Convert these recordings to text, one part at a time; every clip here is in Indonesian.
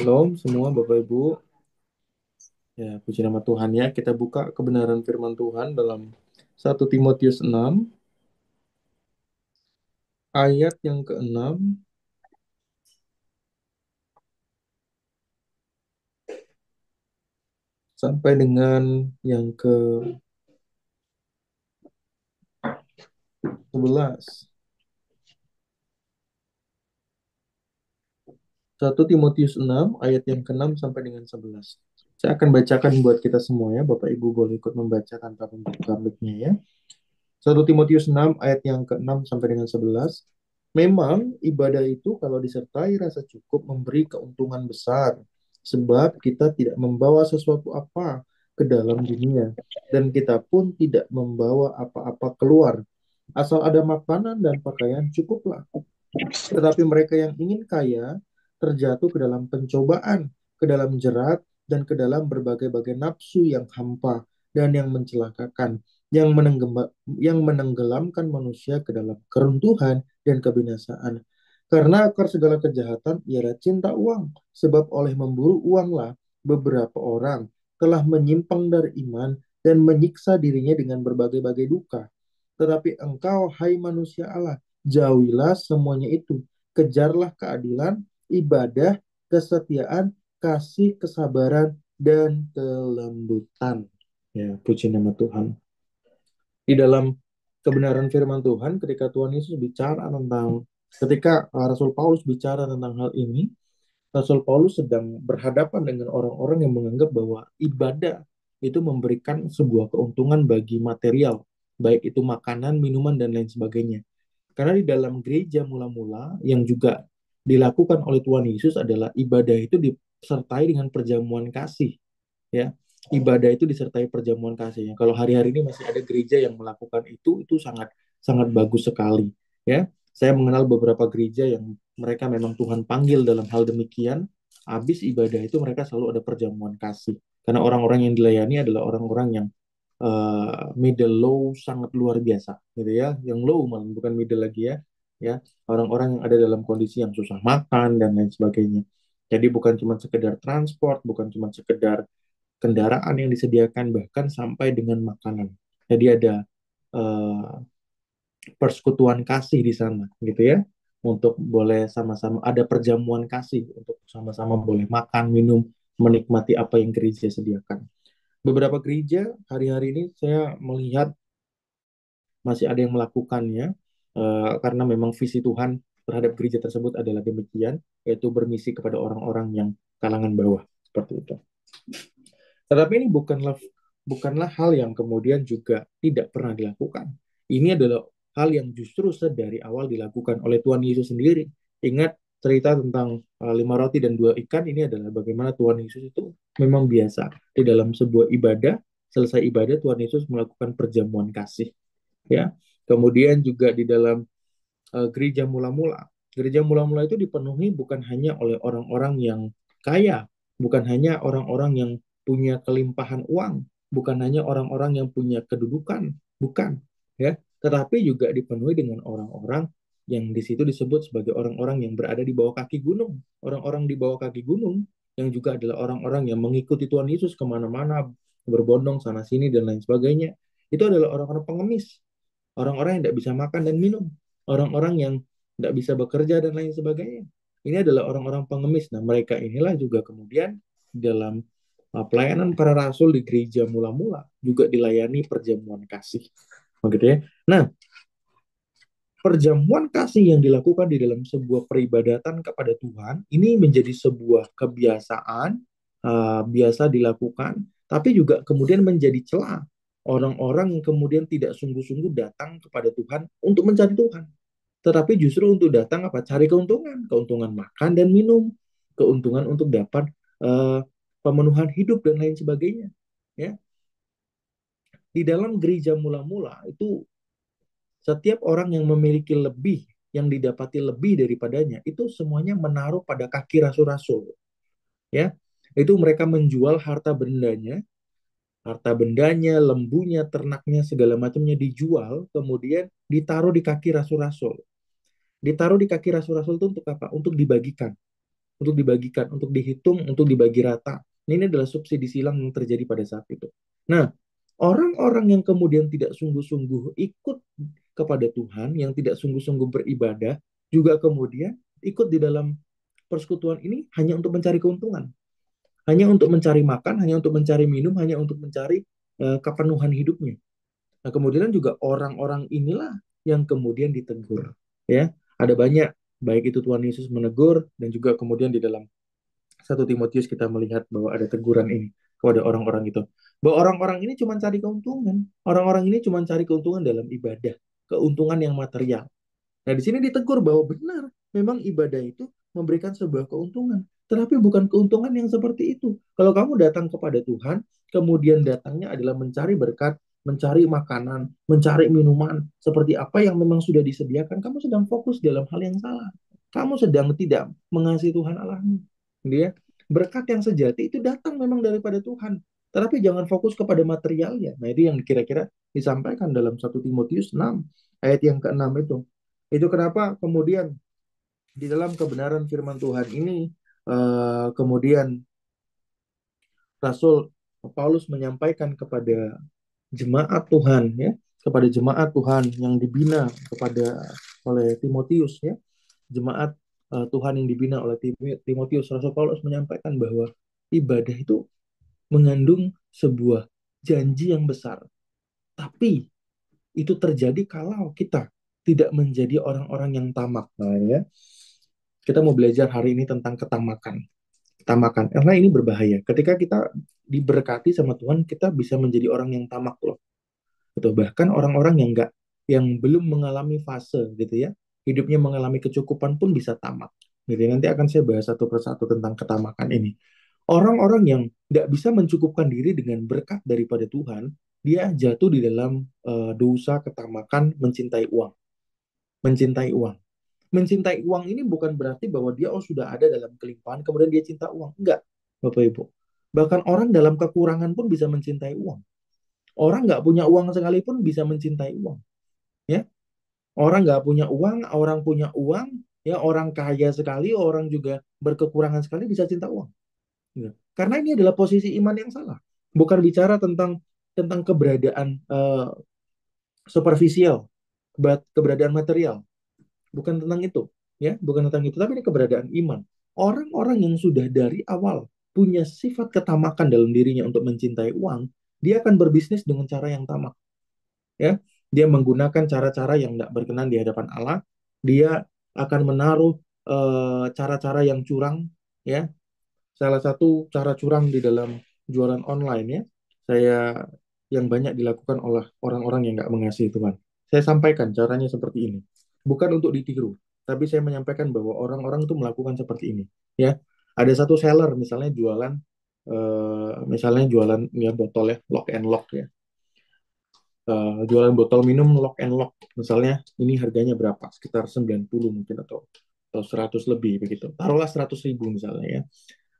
Shalom semua Bapak Ibu. Ya, puji nama Tuhan ya. Kita buka kebenaran firman Tuhan dalam 1 Timotius 6 ayat yang ke-6 sampai dengan yang ke-11. 1 Timotius 6 ayat yang ke-6 sampai dengan 11. Saya akan bacakan buat kita semua ya. Bapak Ibu boleh ikut membaca tanpa membuka mic-nya ya. 1 Timotius 6 ayat yang ke-6 sampai dengan 11. Memang ibadah itu kalau disertai rasa cukup memberi keuntungan besar, sebab kita tidak membawa sesuatu apa ke dalam dunia, dan kita pun tidak membawa apa-apa keluar. Asal ada makanan dan pakaian cukuplah. Tetapi mereka yang ingin kaya terjatuh ke dalam pencobaan, ke dalam jerat, dan ke dalam berbagai-bagai nafsu yang hampa dan yang mencelakakan, yang menenggelamkan manusia ke dalam keruntuhan dan kebinasaan. Karena akar segala kejahatan ialah cinta uang, sebab oleh memburu uanglah beberapa orang telah menyimpang dari iman dan menyiksa dirinya dengan berbagai-bagai duka. Tetapi engkau, hai manusia Allah, jauhilah semuanya itu. Kejarlah keadilan, ibadah, kesetiaan, kasih, kesabaran, dan kelembutan. Ya, puji nama Tuhan. Di dalam kebenaran firman Tuhan, ketika Tuhan Yesus bicara tentang, ketika Rasul Paulus bicara tentang hal ini, Rasul Paulus sedang berhadapan dengan orang-orang yang menganggap bahwa ibadah itu memberikan sebuah keuntungan bagi material, baik itu makanan, minuman, dan lain sebagainya. Karena di dalam gereja mula-mula yang juga dilakukan oleh Tuhan Yesus adalah ibadah itu disertai dengan perjamuan kasih, ya. Ibadah itu disertai perjamuan kasih. Kalau hari-hari ini masih ada gereja yang melakukan itu sangat sangat bagus sekali, ya. Saya mengenal beberapa gereja yang mereka memang Tuhan panggil dalam hal demikian. Habis ibadah itu mereka selalu ada perjamuan kasih. Karena orang-orang yang dilayani adalah orang-orang yang middle low sangat luar biasa gitu ya, yang low malah bukan middle lagi ya, ya orang-orang yang ada dalam kondisi yang susah makan dan lain sebagainya. Jadi bukan cuma sekedar transport, bukan cuma sekedar kendaraan yang disediakan, bahkan sampai dengan makanan. Jadi ada eh, persekutuan kasih di sana gitu ya, untuk boleh sama-sama ada perjamuan kasih untuk sama-sama boleh makan minum menikmati apa yang gereja sediakan. Beberapa gereja hari-hari ini saya melihat masih ada yang melakukannya, karena memang visi Tuhan terhadap gereja tersebut adalah demikian, yaitu bermisi kepada orang-orang yang kalangan bawah seperti itu. Tetapi ini bukanlah hal yang kemudian juga tidak pernah dilakukan. Ini adalah hal yang justru sedari awal dilakukan oleh Tuhan Yesus sendiri. Ingat cerita tentang 5 roti dan 2 ikan, ini adalah bagaimana Tuhan Yesus itu memang biasa di dalam sebuah ibadah, selesai ibadah Tuhan Yesus melakukan perjamuan kasih, ya. Kemudian juga di dalam gereja mula-mula. Gereja mula-mula itu dipenuhi bukan hanya oleh orang-orang yang kaya, bukan hanya orang-orang yang punya kelimpahan uang, bukan hanya orang-orang yang punya kedudukan, bukan, ya, tetapi juga dipenuhi dengan orang-orang yang di situ disebut sebagai orang-orang yang berada di bawah kaki gunung. Orang-orang di bawah kaki gunung yang juga adalah orang-orang yang mengikuti Tuhan Yesus kemana-mana, berbondong sana sini dan lain sebagainya. Itu adalah orang-orang pengemis, orang-orang yang tidak bisa makan dan minum, orang-orang yang tidak bisa bekerja dan lain sebagainya. Ini adalah orang-orang pengemis. Nah, mereka inilah juga kemudian dalam pelayanan para rasul di gereja mula-mula juga dilayani perjamuan kasih. Begitu ya. Nah, perjamuan kasih yang dilakukan di dalam sebuah peribadatan kepada Tuhan ini menjadi sebuah kebiasaan, biasa dilakukan, tapi juga kemudian menjadi celah orang-orang yang kemudian tidak sungguh-sungguh datang kepada Tuhan untuk mencari Tuhan, tetapi justru untuk datang apa? Cari keuntungan, keuntungan makan dan minum, keuntungan untuk dapat uh, pemenuhan hidup dan lain sebagainya. Ya, di dalam gereja mula-mula itu setiap orang yang memiliki lebih, yang didapati lebih daripadanya, itu semuanya menaruh pada kaki rasul-rasul. Ya, itu mereka menjual harta bendanya, lembunya, ternaknya, segala macamnya dijual, kemudian ditaruh di kaki rasul-rasul. Ditaruh di kaki rasul-rasul itu untuk apa? Untuk dibagikan. untuk dibagikan, untuk dihitung, untuk dibagi rata. Ini adalah subsidi silang yang terjadi pada saat itu. Nah, orang-orang yang kemudian tidak sungguh-sungguh ikut kepada Tuhan, yang tidak sungguh-sungguh beribadah, juga kemudian ikut di dalam persekutuan ini hanya untuk mencari keuntungan, hanya untuk mencari makan, hanya untuk mencari minum, hanya untuk mencari kepenuhan hidupnya. Nah, kemudian juga orang-orang inilah yang kemudian ditegur. Ya, ada banyak, baik itu Tuhan Yesus menegur, dan juga kemudian di dalam 1 Timotius kita melihat bahwa ada teguran ini kepada orang-orang itu. Bahwa orang-orang ini cuma cari keuntungan. Orang-orang ini cuma cari keuntungan dalam ibadah. Keuntungan yang material. Nah, di sini ditegur bahwa benar, memang ibadah itu memberikan sebuah keuntungan. Tetapi bukan keuntungan yang seperti itu. Kalau kamu datang kepada Tuhan, kemudian datangnya adalah mencari berkat, mencari makanan, mencari minuman, seperti apa yang memang sudah disediakan, kamu sedang fokus dalam hal yang salah. Kamu sedang tidak mengasihi Tuhan Allahmu. Dia berkat yang sejati itu datang memang daripada Tuhan. Tetapi jangan fokus kepada materialnya. Nah, itu yang kira-kira disampaikan dalam 1 Timotius 6 ayat yang ke-6 itu. Itu kenapa kemudian di dalam kebenaran firman Tuhan ini kemudian Rasul Paulus menyampaikan kepada jemaat Tuhan ya, kepada jemaat Tuhan yang dibina oleh Timotius ya, jemaat Tuhan yang dibina oleh Timotius, Rasul Paulus menyampaikan bahwa ibadah itu mengandung sebuah janji yang besar. Tapi itu terjadi kalau kita tidak menjadi orang-orang yang tamak. Nah, ya. Kita mau belajar hari ini tentang ketamakan. Ketamakan. Karena ini berbahaya. Ketika kita diberkati sama Tuhan, kita bisa menjadi orang yang tamak loh. Gitu. Bahkan orang-orang yang belum mengalami fase gitu ya, hidupnya mengalami kecukupan pun bisa tamak. Gitu ya. Nanti akan saya bahas satu persatu tentang ketamakan ini. Orang-orang yang tidak bisa mencukupkan diri dengan berkat daripada Tuhan, dia jatuh di dalam dosa ketamakan mencintai uang. Mencintai uang. Mencintai uang ini bukan berarti bahwa dia sudah ada dalam kelimpahan kemudian dia cinta uang. Enggak, Bapak Ibu. Bahkan orang dalam kekurangan pun bisa mencintai uang. Orang nggak punya uang sekalipun bisa mencintai uang. Ya, orang nggak punya uang, orang punya uang, ya orang kaya sekali, orang juga berkekurangan sekali bisa cinta uang. Ya. Karena ini adalah posisi iman yang salah. Bukan bicara tentang keberadaan superficial, keberadaan material. Bukan tentang itu, ya, bukan tentang itu, tapi ini keberadaan iman. Orang-orang yang sudah dari awal punya sifat ketamakan dalam dirinya untuk mencintai uang, dia akan berbisnis dengan cara yang tamak, ya. Dia menggunakan cara-cara yang tidak berkenan di hadapan Allah. Dia akan menaruh cara-cara yang curang, ya. Salah satu cara curang di dalam jualan online ya, saya yang banyak dilakukan oleh orang-orang yang nggak mengasihi Tuhan. Saya sampaikan caranya seperti ini. Bukan untuk ditiru, tapi saya menyampaikan bahwa orang-orang itu melakukan seperti ini. Ya, ada satu seller misalnya jualan ya botol ya, lock and lock ya. Jualan botol minum lock and lock. Misalnya ini harganya berapa? Sekitar 90 mungkin atau 100 lebih begitu. Taruhlah 100.000 misalnya ya.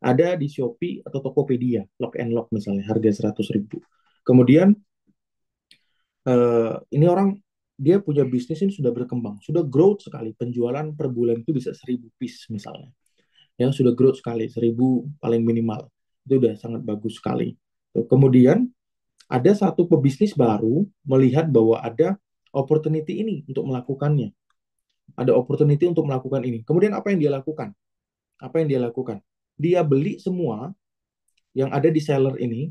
Ada di Shopee atau Tokopedia, lock and lock misalnya, harga 100.000. Kemudian ini orang dia punya bisnis ini sudah berkembang, sudah growth sekali, penjualan per bulan itu bisa 1.000 piece misalnya, yang sudah growth sekali, 1.000 paling minimal, itu udah sangat bagus sekali. Kemudian ada satu pebisnis baru melihat bahwa ada opportunity ini untuk melakukannya, ada opportunity untuk melakukan ini. Kemudian apa yang dia lakukan? Apa yang dia lakukan? Dia beli semua yang ada di seller ini,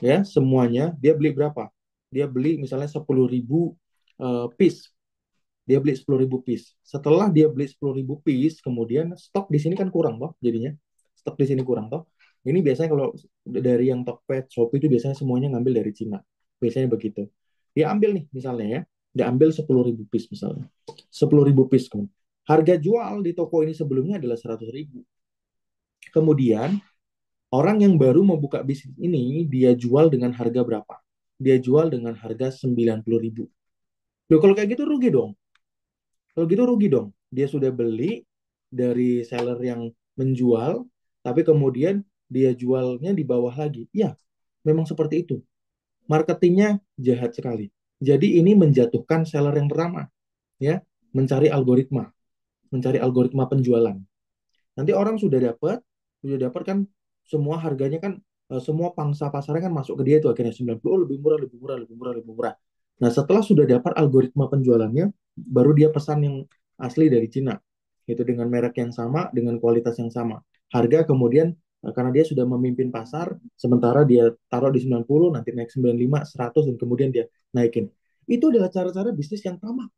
ya semuanya. Dia beli berapa? Dia beli misalnya 10.000 piece. Dia beli 10.000 piece. Setelah dia beli 10.000 piece, kemudian stok di sini kan kurang toh jadinya. Stok di sini kurang toh. Ini biasanya kalau dari yang Tokped, Shopee itu biasanya semuanya ngambil dari Cina. Biasanya begitu. Dia ambil nih misalnya ya. Dia ambil 10.000 piece misalnya. 10.000 piece. Harga jual di toko ini sebelumnya adalah 100.000. Kemudian orang yang baru membuka bisnis ini, dia jual dengan harga berapa? Dia jual dengan harga 90.000. Loh, kalau kayak gitu rugi dong. Kalau gitu rugi dong. Dia sudah beli dari seller yang menjual, tapi kemudian dia jualnya di bawah lagi. Ya, memang seperti itu. Marketingnya jahat sekali. Jadi ini menjatuhkan seller yang pertama, ya, mencari algoritma penjualan. Nanti orang sudah dapat kan semua harganya kan semua pangsa pasarnya kan masuk ke dia itu akhirnya 90 lebih murah, lebih murah, lebih murah, lebih murah. Nah, setelah sudah dapat algoritma penjualannya, baru dia pesan yang asli dari Cina. Itu dengan merek yang sama, dengan kualitas yang sama. Harga kemudian karena dia sudah memimpin pasar, sementara dia taruh di 90, nanti naik 95, 100, dan kemudian dia naikin. Itu adalah cara-cara bisnis yang tamak,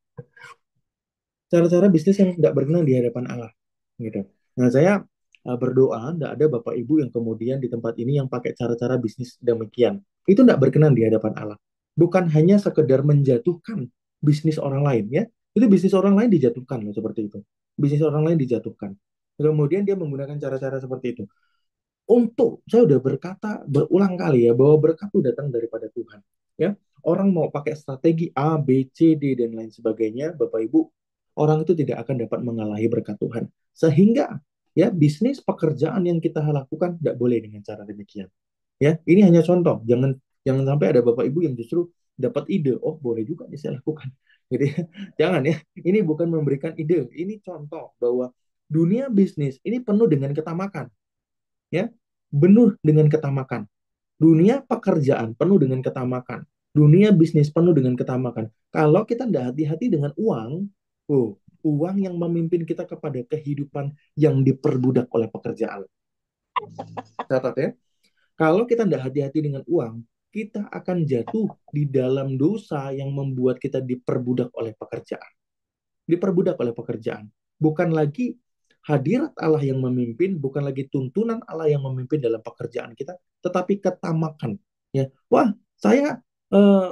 cara-cara bisnis yang tidak berkenan di hadapan Allah gitu. Nah, saya berdoa tidak ada bapak ibu yang kemudian di tempat ini yang pakai cara-cara bisnis demikian. Itu tidak berkenan di hadapan Allah. Bukan hanya sekedar menjatuhkan bisnis orang lain ya. Itu bisnis orang lain dijatuhkan loh seperti itu. Bisnis orang lain dijatuhkan. Kemudian dia menggunakan cara-cara seperti itu. Untuk saya udah berkata berulang kali ya bahwa berkat itu datang daripada Tuhan. Ya, orang mau pakai strategi A, B, C, D dan lain sebagainya, Bapak Ibu, orang itu tidak akan dapat mengalahi berkat Tuhan. Sehingga ya bisnis pekerjaan yang kita lakukan tidak boleh dengan cara demikian. Ya, ini hanya contoh. Jangan jangan sampai ada Bapak Ibu yang justru dapat ide, oh boleh juga nih saya lakukan. Jadi jangan ya. Ini bukan memberikan ide, ini contoh bahwa dunia bisnis ini penuh dengan ketamakan ya, penuh dengan ketamakan. Dunia pekerjaan penuh dengan ketamakan. Dunia bisnis penuh dengan ketamakan. Kalau kita tidak hati-hati dengan uang, uang yang memimpin kita kepada kehidupan yang diperbudak oleh pekerjaan. Catat ya, kalau kita tidak hati-hati dengan uang, kita akan jatuh di dalam dosa yang membuat kita diperbudak oleh pekerjaan. Diperbudak oleh pekerjaan. Bukan lagi hadirat Allah yang memimpin, bukan lagi tuntunan Allah yang memimpin dalam pekerjaan kita, tetapi ketamakan. Ya, wah, saya eh,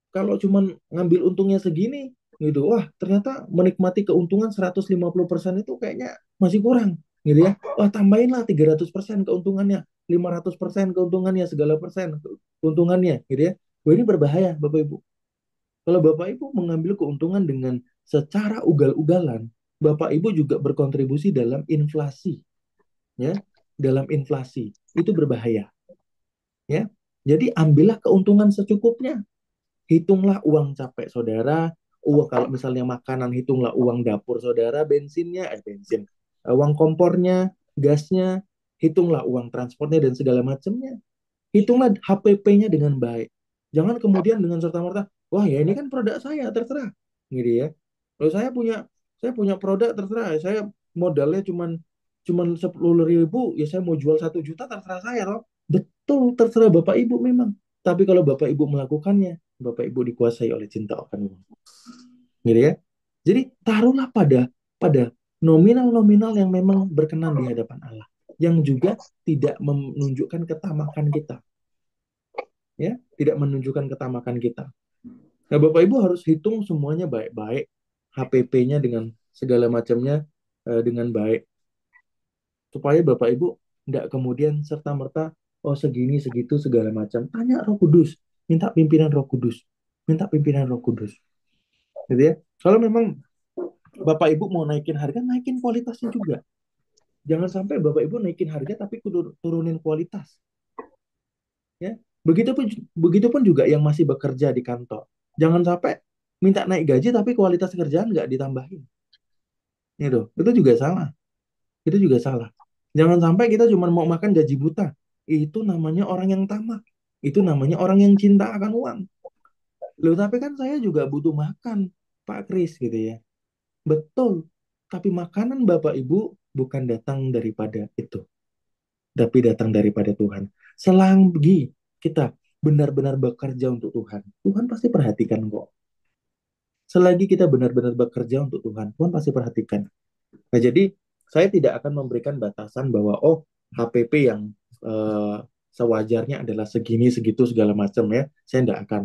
kalau cuman ngambil untungnya segini, gitu, wah, ternyata menikmati keuntungan 150% itu kayaknya masih kurang, gitu ya. Wah, tambahinlah 300% keuntungannya, 500% keuntungannya, segala persen keuntungannya, gitu ya. Wah, ini berbahaya, Bapak Ibu. Kalau Bapak Ibu mengambil keuntungan dengan secara ugal-ugalan, Bapak Ibu juga berkontribusi dalam inflasi, ya, dalam inflasi. Itu berbahaya, ya. Jadi ambillah keuntungan secukupnya. Hitunglah uang capek saudara, uang kalau misalnya makanan hitunglah uang dapur saudara, bensin, uang kompornya, gasnya, hitunglah uang transportnya dan segala macamnya. Hitunglah HPP-nya dengan baik. Jangan kemudian dengan serta-merta, wah ya ini kan produk saya, terserah. Gitu ya. Kalau saya punya produk terserah, saya modalnya cuman cuman 10.000, ya saya mau jual 1 juta terserah saya loh. Betul, terserah Bapak Ibu memang. Tapi kalau Bapak Ibu melakukannya, Bapak Ibu dikuasai oleh cinta akan uang. Gitu ya. Jadi taruhlah pada nominal-nominal yang memang berkenan di hadapan Allah, yang juga tidak menunjukkan ketamakan kita, ya, tidak menunjukkan ketamakan kita. Nah, Bapak Ibu harus hitung semuanya baik-baik, HPP-nya dengan segala macamnya dengan baik, supaya Bapak Ibu tidak kemudian serta-merta, oh segini, segitu, segala macam. Tanya Roh Kudus, minta pimpinan Roh Kudus, minta pimpinan Roh Kudus. Gitu ya. Kalau memang Bapak Ibu mau naikin harga, naikin kualitasnya juga. Jangan sampai Bapak Ibu naikin harga tapi turunin kualitas. Ya, begitupun begitupun juga yang masih bekerja di kantor. Jangan sampai minta naik gaji tapi kualitas kerjaan nggak ditambahin. Itu juga salah. Itu juga salah. Jangan sampai kita cuma mau makan gaji buta. Itu namanya orang yang tamak. Itu namanya orang yang cinta akan uang. Loh, tapi kan saya juga butuh makan, Pak Kris, gitu ya. Betul. Tapi makanan Bapak Ibu bukan datang daripada itu, tapi datang daripada Tuhan. Selagi kita benar-benar bekerja untuk Tuhan, Tuhan pasti perhatikan kok. Selagi kita benar-benar bekerja untuk Tuhan, Tuhan pasti perhatikan. Nah, jadi saya tidak akan memberikan batasan bahwa oh HPP yang eh, sewajarnya adalah segini segitu segala macam ya. Saya tidak akan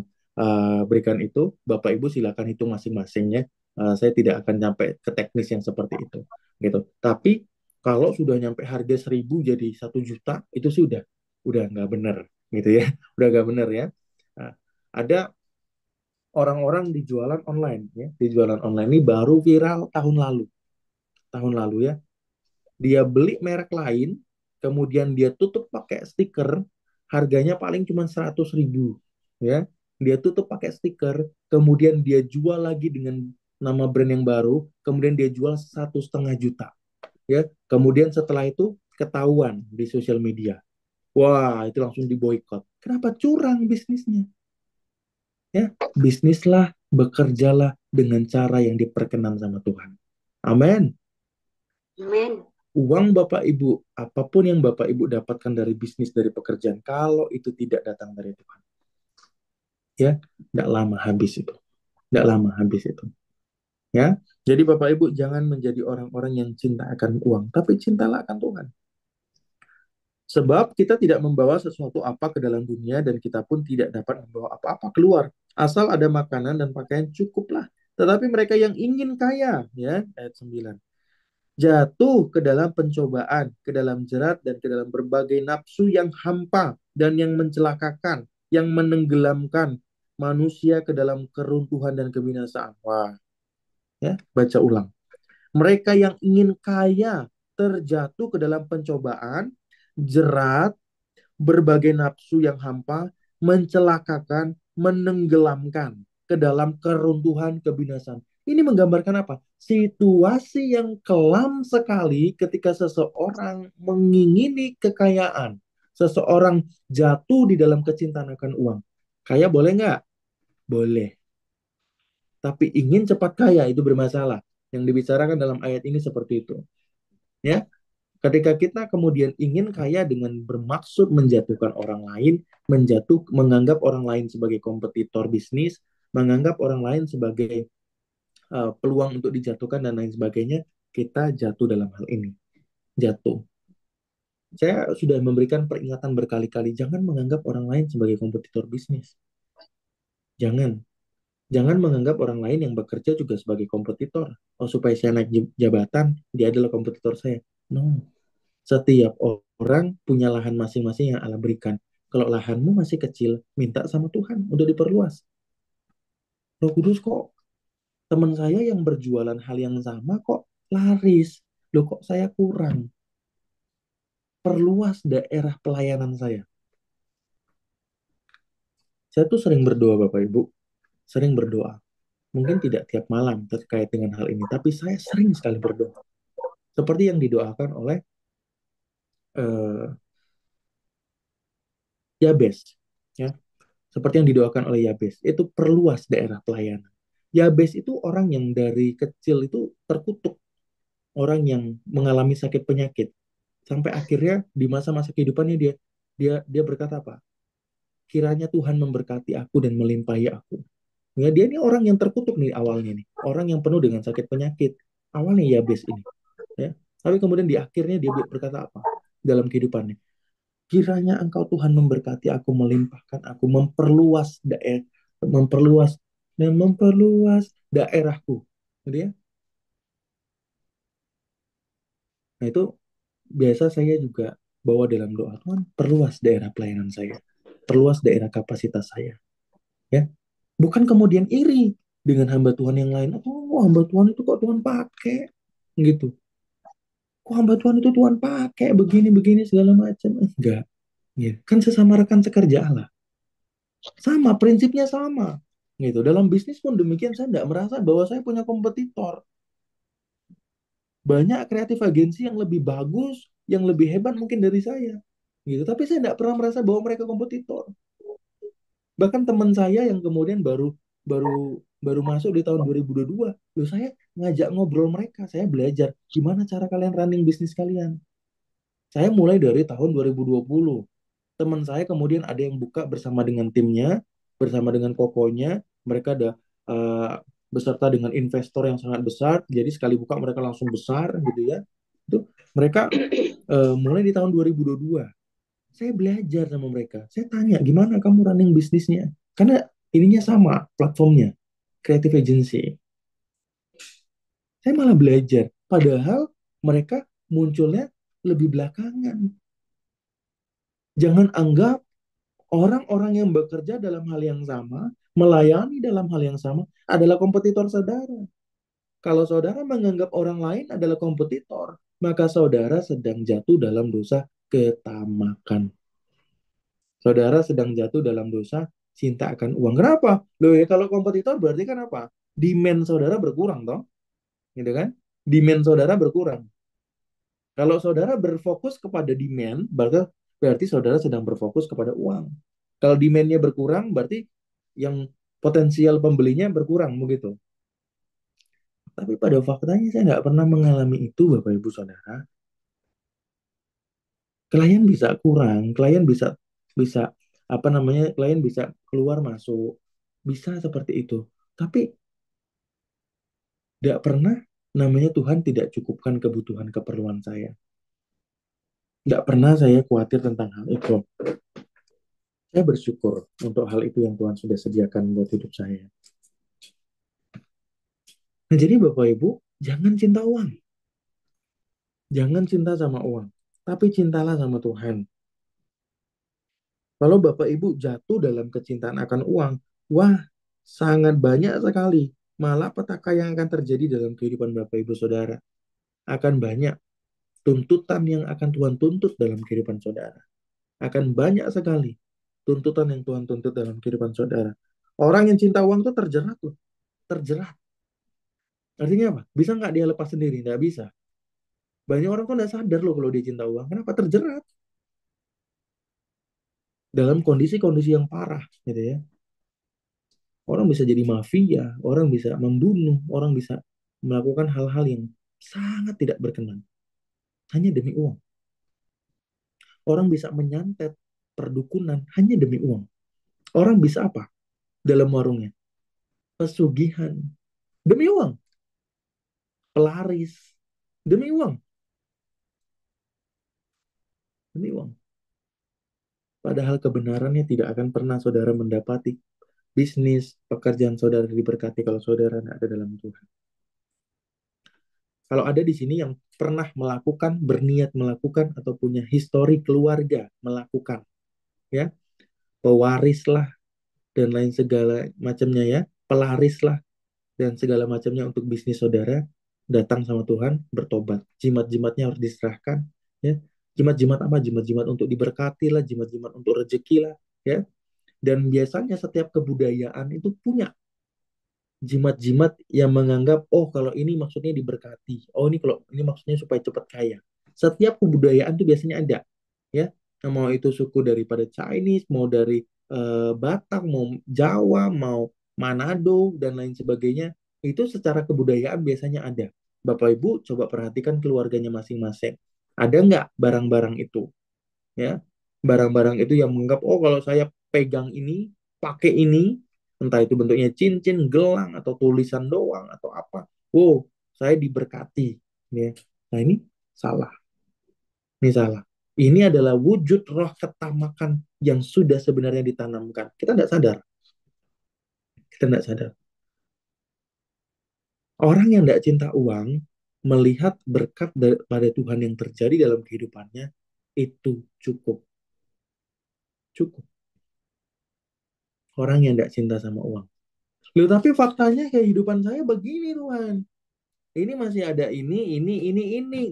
berikan itu. Bapak Ibu silakan hitung masing-masingnya. Saya tidak akan sampai ke teknis yang seperti itu, gitu. Tapi kalau sudah nyampe harga 1.000 jadi 1 juta, itu sih udah nggak benar, gitu ya. Udah nggak benar ya. Nah, ada orang-orang di jualan online ya, di jualan online ini baru viral tahun lalu ya. Dia beli merek lain, kemudian dia tutup pakai stiker, harganya paling cuma 100.000 ya. Dia tutup pakai stiker, kemudian dia jual lagi dengan nama brand yang baru, kemudian dia jual 1,5 juta. ya. Kemudian setelah itu ketahuan di sosial media. Wah, itu langsung diboikot. Kenapa? Curang bisnisnya. Ya, bisnislah, bekerjalah dengan cara yang diperkenan sama Tuhan. Amin. Amin. Uang Bapak Ibu, apapun yang Bapak Ibu dapatkan dari bisnis, dari pekerjaan, kalau itu tidak datang dari Tuhan, ya, tidak lama habis itu. Tidak lama habis itu. Ya, jadi Bapak Ibu jangan menjadi orang-orang yang cinta akan uang, tapi cintalah akan Tuhan. Sebab kita tidak membawa sesuatu apa ke dalam dunia dan kita pun tidak dapat membawa apa-apa keluar. Asal ada makanan dan pakaian cukuplah. Tetapi mereka yang ingin kaya, ya, ayat 9, jatuh ke dalam pencobaan, ke dalam jerat dan ke dalam berbagai nafsu yang hampa dan yang mencelakakan, yang menenggelamkan manusia ke dalam keruntuhan dan kebinasaan. Wah, ya, baca ulang. Mereka yang ingin kaya terjatuh ke dalam pencobaan, jerat, berbagai nafsu yang hampa, mencelakakan, menenggelamkan ke dalam keruntuhan kebinasan. Ini menggambarkan apa? Situasi yang kelam sekali ketika seseorang mengingini kekayaan. Seseorang jatuh di dalam kecintaan akan uang. Kaya boleh nggak? Boleh. Tapi ingin cepat kaya itu bermasalah. Yang dibicarakan dalam ayat ini seperti itu. Ya, ketika kita kemudian ingin kaya dengan bermaksud menjatuhkan orang lain, menganggap orang lain sebagai kompetitor bisnis, menganggap orang lain sebagai peluang untuk dijatuhkan dan lain sebagainya, kita jatuh dalam hal ini. Jatuh. Saya sudah memberikan peringatan berkali-kali, jangan menganggap orang lain sebagai kompetitor bisnis. Jangan. Jangan menganggap orang lain yang bekerja juga sebagai kompetitor. Oh, supaya saya naik jabatan, dia adalah kompetitor saya. No. Setiap orang punya lahan masing-masing yang Allah berikan. Kalau lahanmu masih kecil, minta sama Tuhan untuk diperluas. Roh Kudus, kok teman saya yang berjualan hal yang sama kok laris. Loh, kok saya kurang? Perluas daerah pelayanan saya. Saya tuh sering berdoa, Bapak Ibu. Sering berdoa. Mungkin tidak tiap malam terkait dengan hal ini, tapi saya sering sekali berdoa. Seperti yang didoakan oleh eh, Yabes. Ya, seperti yang didoakan oleh Yabes, itu perluas daerah pelayanan. Yabes itu orang yang dari kecil itu terkutuk, orang yang mengalami sakit penyakit, sampai akhirnya di masa-masa kehidupannya dia dia dia berkata apa? Kiranya Tuhan memberkati aku dan melimpahi aku. Ya, dia ini orang yang terkutuk nih awalnya nih, orang yang penuh dengan sakit penyakit. Awalnya Yabes ini, ya. Tapi kemudian di akhirnya dia berkata apa dalam kehidupannya? Kiranya Engkau Tuhan memberkati aku, melimpahkan aku, memperluas dan memperluas daerahku. Gitu ya. Nah, itu biasa saya juga bawa dalam doa, Tuhan, perluas daerah pelayanan saya. Perluas daerah kapasitas saya, ya. Bukan kemudian iri dengan hamba Tuhan yang lain. Oh, hamba Tuhan itu kok Tuhan pakai gitu. Kok hamba Tuhan itu Tuhan pakai begini-begini segala macam. Enggak. Ya. Kan sesama rekan sekerja Allah. Sama, prinsipnya sama. Gitu. Dalam bisnis pun demikian, saya tidak merasa bahwa saya punya kompetitor. Banyak kreatif agensi yang lebih bagus, yang lebih hebat mungkin dari saya. Gitu. Tapi saya tidak pernah merasa bahwa mereka kompetitor. Bahkan teman saya yang kemudian baru baru baru masuk di tahun 2022, loh, saya ngajak ngobrol mereka, saya belajar gimana cara kalian running bisnis kalian. Saya mulai dari tahun 2020. Teman saya kemudian ada yang buka bersama dengan timnya, bersama dengan kokonya, mereka ada uh, beserta dengan investor yang sangat besar, jadi sekali buka mereka langsung besar gitu ya. Itu mereka mulai di tahun 2022. Saya belajar sama mereka. Saya tanya, gimana kamu running bisnisnya? Karena ininya sama platformnya, creative agency. Saya malah belajar. Padahal mereka munculnya lebih belakangan. Jangan anggap orang-orang yang bekerja dalam hal yang sama, melayani dalam hal yang sama, adalah kompetitor saudara. Kalau saudara menganggap orang lain adalah kompetitor, maka saudara sedang jatuh dalam dosa ketamakan. Saudara sedang jatuh dalam dosa cinta akan uang. Kenapa? Loh, ya, kalau kompetitor berarti kan apa? Demand saudara berkurang, toh? Gitu kan? Demand saudara berkurang. Kalau saudara berfokus kepada demand, berarti saudara sedang berfokus kepada uang. Kalau demand-nya berkurang, berarti yang potensial pembelinya berkurang begitu. Tapi pada faktanya saya nggak pernah mengalami itu, Bapak Ibu Saudara. Klien bisa kurang, klien bisa bisa apa namanya, klien bisa keluar masuk, bisa seperti itu. Tapi tidak pernah namanya Tuhan tidak cukupkan kebutuhan keperluan saya. Nggak pernah saya khawatir tentang hal itu. Saya bersyukur untuk hal itu yang Tuhan sudah sediakan buat hidup saya. Nah, jadi Bapak Ibu, jangan cinta uang. Jangan cinta sama uang. Tapi cintalah sama Tuhan. Kalau Bapak Ibu jatuh dalam kecintaan akan uang, wah, sangat banyak sekali malapetaka yang akan terjadi dalam kehidupan Bapak Ibu Saudara. Akan banyak tuntutan yang akan Tuhan tuntut dalam kehidupan saudara. Akan banyak sekali tuntutan yang Tuhan tuntut dalam kehidupan saudara. Orang yang cinta uang itu terjerat loh. Terjerat. Artinya apa? Bisa nggak dia lepas sendiri? Nggak bisa. Banyak orang kok nggak sadar loh kalau dia cinta uang. Kenapa terjerat? Dalam kondisi-kondisi yang parah, gitu ya. Orang bisa jadi mafia, orang bisa membunuh, orang bisa melakukan hal-hal yang sangat tidak berkenan. Hanya demi uang. Orang bisa menyantet perdukunan hanya demi uang. Orang bisa apa? Dalam warungnya. Pesugihan. Demi uang. Pelaris. Demi uang. Demi uang. Padahal kebenarannya tidak akan pernah saudara mendapati. Bisnis, pekerjaan saudara diberkati kalau saudara tidak ada dalam Tuhan. Kalau ada di sini yang pernah melakukan, berniat melakukan, atau punya histori keluarga melakukan, ya, pewaris lah, dan lain segala macamnya ya, pelaris lah, dan segala macamnya untuk bisnis saudara, datang sama Tuhan, bertobat. Jimat-jimatnya harus diserahkan, ya. Jimat-jimat apa? Jimat-jimat untuk diberkati lah, jimat-jimat untuk rezeki lah, ya. Dan biasanya setiap kebudayaan itu punya jimat-jimat yang menganggap, oh kalau ini maksudnya diberkati, oh ini kalau ini maksudnya supaya cepat kaya. Setiap kebudayaan itu biasanya ada, ya. Nah, mau itu suku daripada Chinese, mau dari Batak, mau Jawa, mau Manado dan lain sebagainya, itu secara kebudayaan biasanya ada. Bapak Ibu coba perhatikan keluarganya masing-masing. Ada nggak barang-barang itu, ya? Barang-barang itu yang menganggap, oh kalau saya pegang ini, pakai ini, entah itu bentuknya cincin, gelang, atau tulisan doang, atau apa. Wow, saya diberkati. Ya. Nah ini salah. Ini salah. Ini adalah wujud roh ketamakan yang sudah sebenarnya ditanamkan. Kita tidak sadar. Kita tidak sadar. Orang yang tidak cinta uang, melihat berkat pada Tuhan yang terjadi dalam kehidupannya, itu cukup. Cukup. Orang yang tidak cinta sama uang. Loh, tapi faktanya kehidupan saya begini, Tuhan. Ini masih ada ini.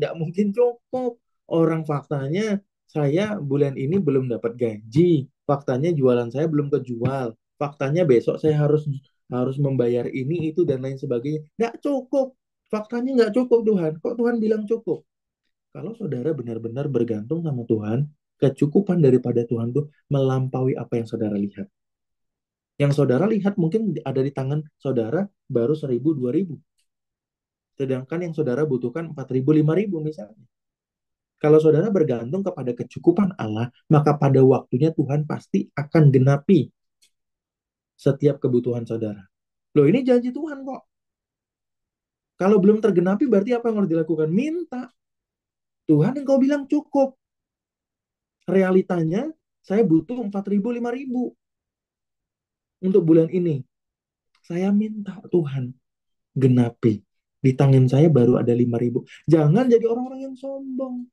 Nggak mungkin cukup. Orang faktanya saya bulan ini belum dapat gaji. Faktanya jualan saya belum kejual. Faktanya besok saya harus harus membayar ini, itu, dan lain sebagainya. Nggak cukup. Faktanya nggak cukup, Tuhan. Kok Tuhan bilang cukup? Kalau saudara benar-benar bergantung sama Tuhan, kecukupan daripada Tuhan tuh melampaui apa yang saudara lihat. Yang saudara lihat mungkin ada di tangan saudara baru 1.000, 2.000. Sedangkan yang saudara butuhkan 4.000, 5.000 misalnya. Kalau saudara bergantung kepada kecukupan Allah, maka pada waktunya Tuhan pasti akan genapi setiap kebutuhan saudara. Loh, ini janji Tuhan kok. Kalau belum tergenapi berarti apa yang harus dilakukan? Minta. Tuhan engkau bilang cukup. Realitanya saya butuh 4.000, 5.000 untuk bulan ini. Saya minta Tuhan genapi. Di tangan saya baru ada 5.000. Jangan jadi orang-orang yang sombong.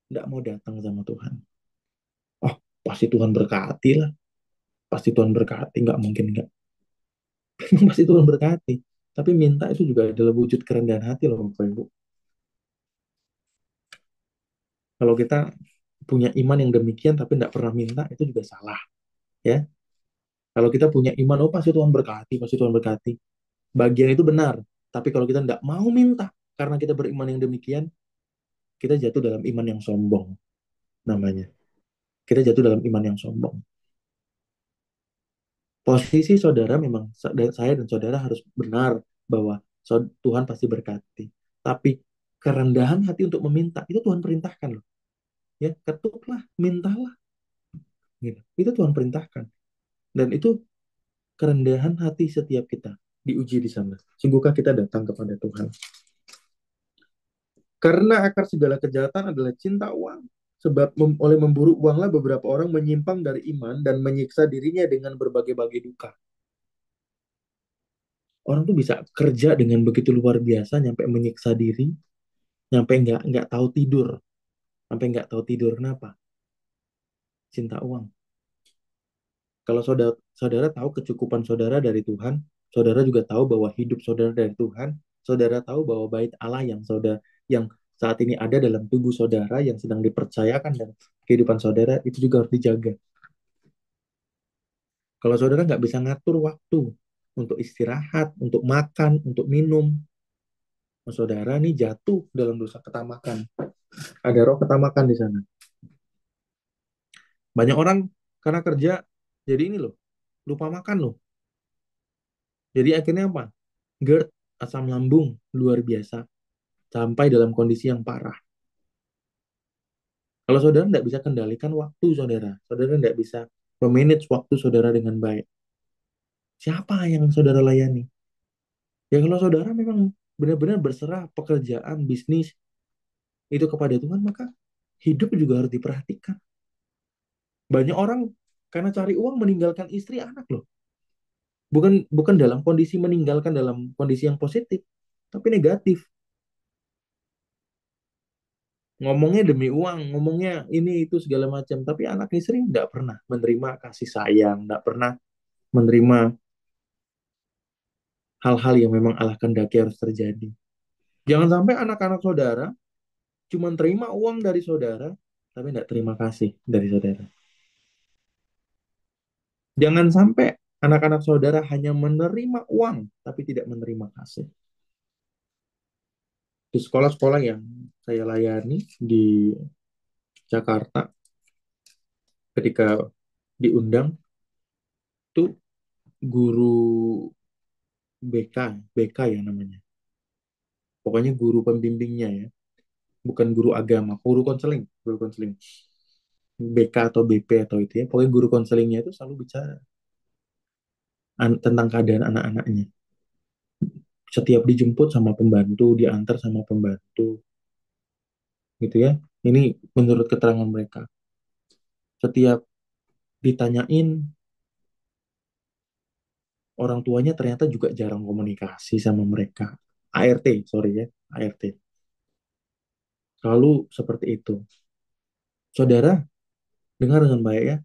Nggak mau datang sama Tuhan. Oh, pasti Tuhan berkati lah. Pasti Tuhan berkati. Nggak mungkin nggak. Pasti Tuhan berkati. Tapi minta itu juga adalah wujud kerendahan hati loh, Bapak Ibu. Kalau kita punya iman yang demikian tapi nggak pernah minta, itu juga salah. Ya. Kalau kita punya iman, oh pasti Tuhan berkati, pasti Tuhan berkati. Bagian itu benar. Tapi kalau kita nggak mau minta karena kita beriman yang demikian, kita jatuh dalam iman yang sombong namanya. Kita jatuh dalam iman yang sombong. Posisi saudara memang saya dan saudara harus benar bahwa Tuhan pasti berkati. Tapi kerendahan hati untuk meminta itu Tuhan perintahkan loh. Ya, ketuklah, mintalah gitu. Itu Tuhan perintahkan. Dan itu kerendahan hati setiap kita diuji di sana. Sungguhkah kita datang kepada Tuhan? Karena akar segala kejahatan adalah cinta uang. Sebab oleh memburu uanglah beberapa orang menyimpang dari iman dan menyiksa dirinya dengan berbagai-bagai duka. Orang tuh bisa kerja dengan begitu luar biasa, nyampe menyiksa diri, nyampe nggak tahu tidur, sampai nggak tahu tidur. Kenapa? Cinta uang. Kalau saudara, saudara tahu kecukupan saudara dari Tuhan, saudara juga tahu bahwa hidup saudara dari Tuhan, saudara tahu bahwa bait Allah yang saat ini ada dalam tubuh saudara yang sedang dipercayakan dan kehidupan saudara itu juga harus dijaga. Kalau saudara nggak bisa ngatur waktu untuk istirahat, untuk makan, untuk minum, saudara nih jatuh dalam dosa ketamakan. Ada roh ketamakan di sana. Banyak orang karena kerja jadi ini loh, lupa makan loh. Jadi akhirnya apa? GERD, asam lambung luar biasa sampai dalam kondisi yang parah. Kalau saudara tidak bisa kendalikan waktu saudara, saudara tidak bisa memanage waktu saudara dengan baik. Siapa yang saudara layani? Ya kalau saudara memang benar-benar berserah pekerjaan, bisnis itu kepada Tuhan, maka hidup juga harus diperhatikan. Banyak orang karena cari uang meninggalkan istri anak loh. Bukan bukan dalam kondisi meninggalkan dalam kondisi yang positif, tapi negatif. Ngomongnya demi uang, ngomongnya ini itu segala macam, tapi anak istri nggak pernah menerima kasih sayang, nggak pernah menerima hal-hal yang memang Allah kehendaki harus terjadi. Jangan sampai anak-anak saudara cuma terima uang dari saudara, tapi nggak terima kasih dari saudara. Jangan sampai anak-anak saudara hanya menerima uang, tapi tidak menerima kasih. Di sekolah-sekolah yang saya layani di Jakarta, ketika diundang, tuh guru BK ya namanya. Pokoknya guru pembimbingnya ya, bukan guru agama, guru konseling, BK atau BP atau itu ya, pokoknya guru konselingnya itu selalu bicara tentang keadaan anak-anaknya. Setiap dijemput sama pembantu, diantar sama pembantu, gitu ya. Ini menurut keterangan mereka. Setiap ditanyain, orang tuanya ternyata juga jarang komunikasi sama mereka. ART, sorry ya, ART. Selalu seperti itu. Saudara, dengar dengan baik ya,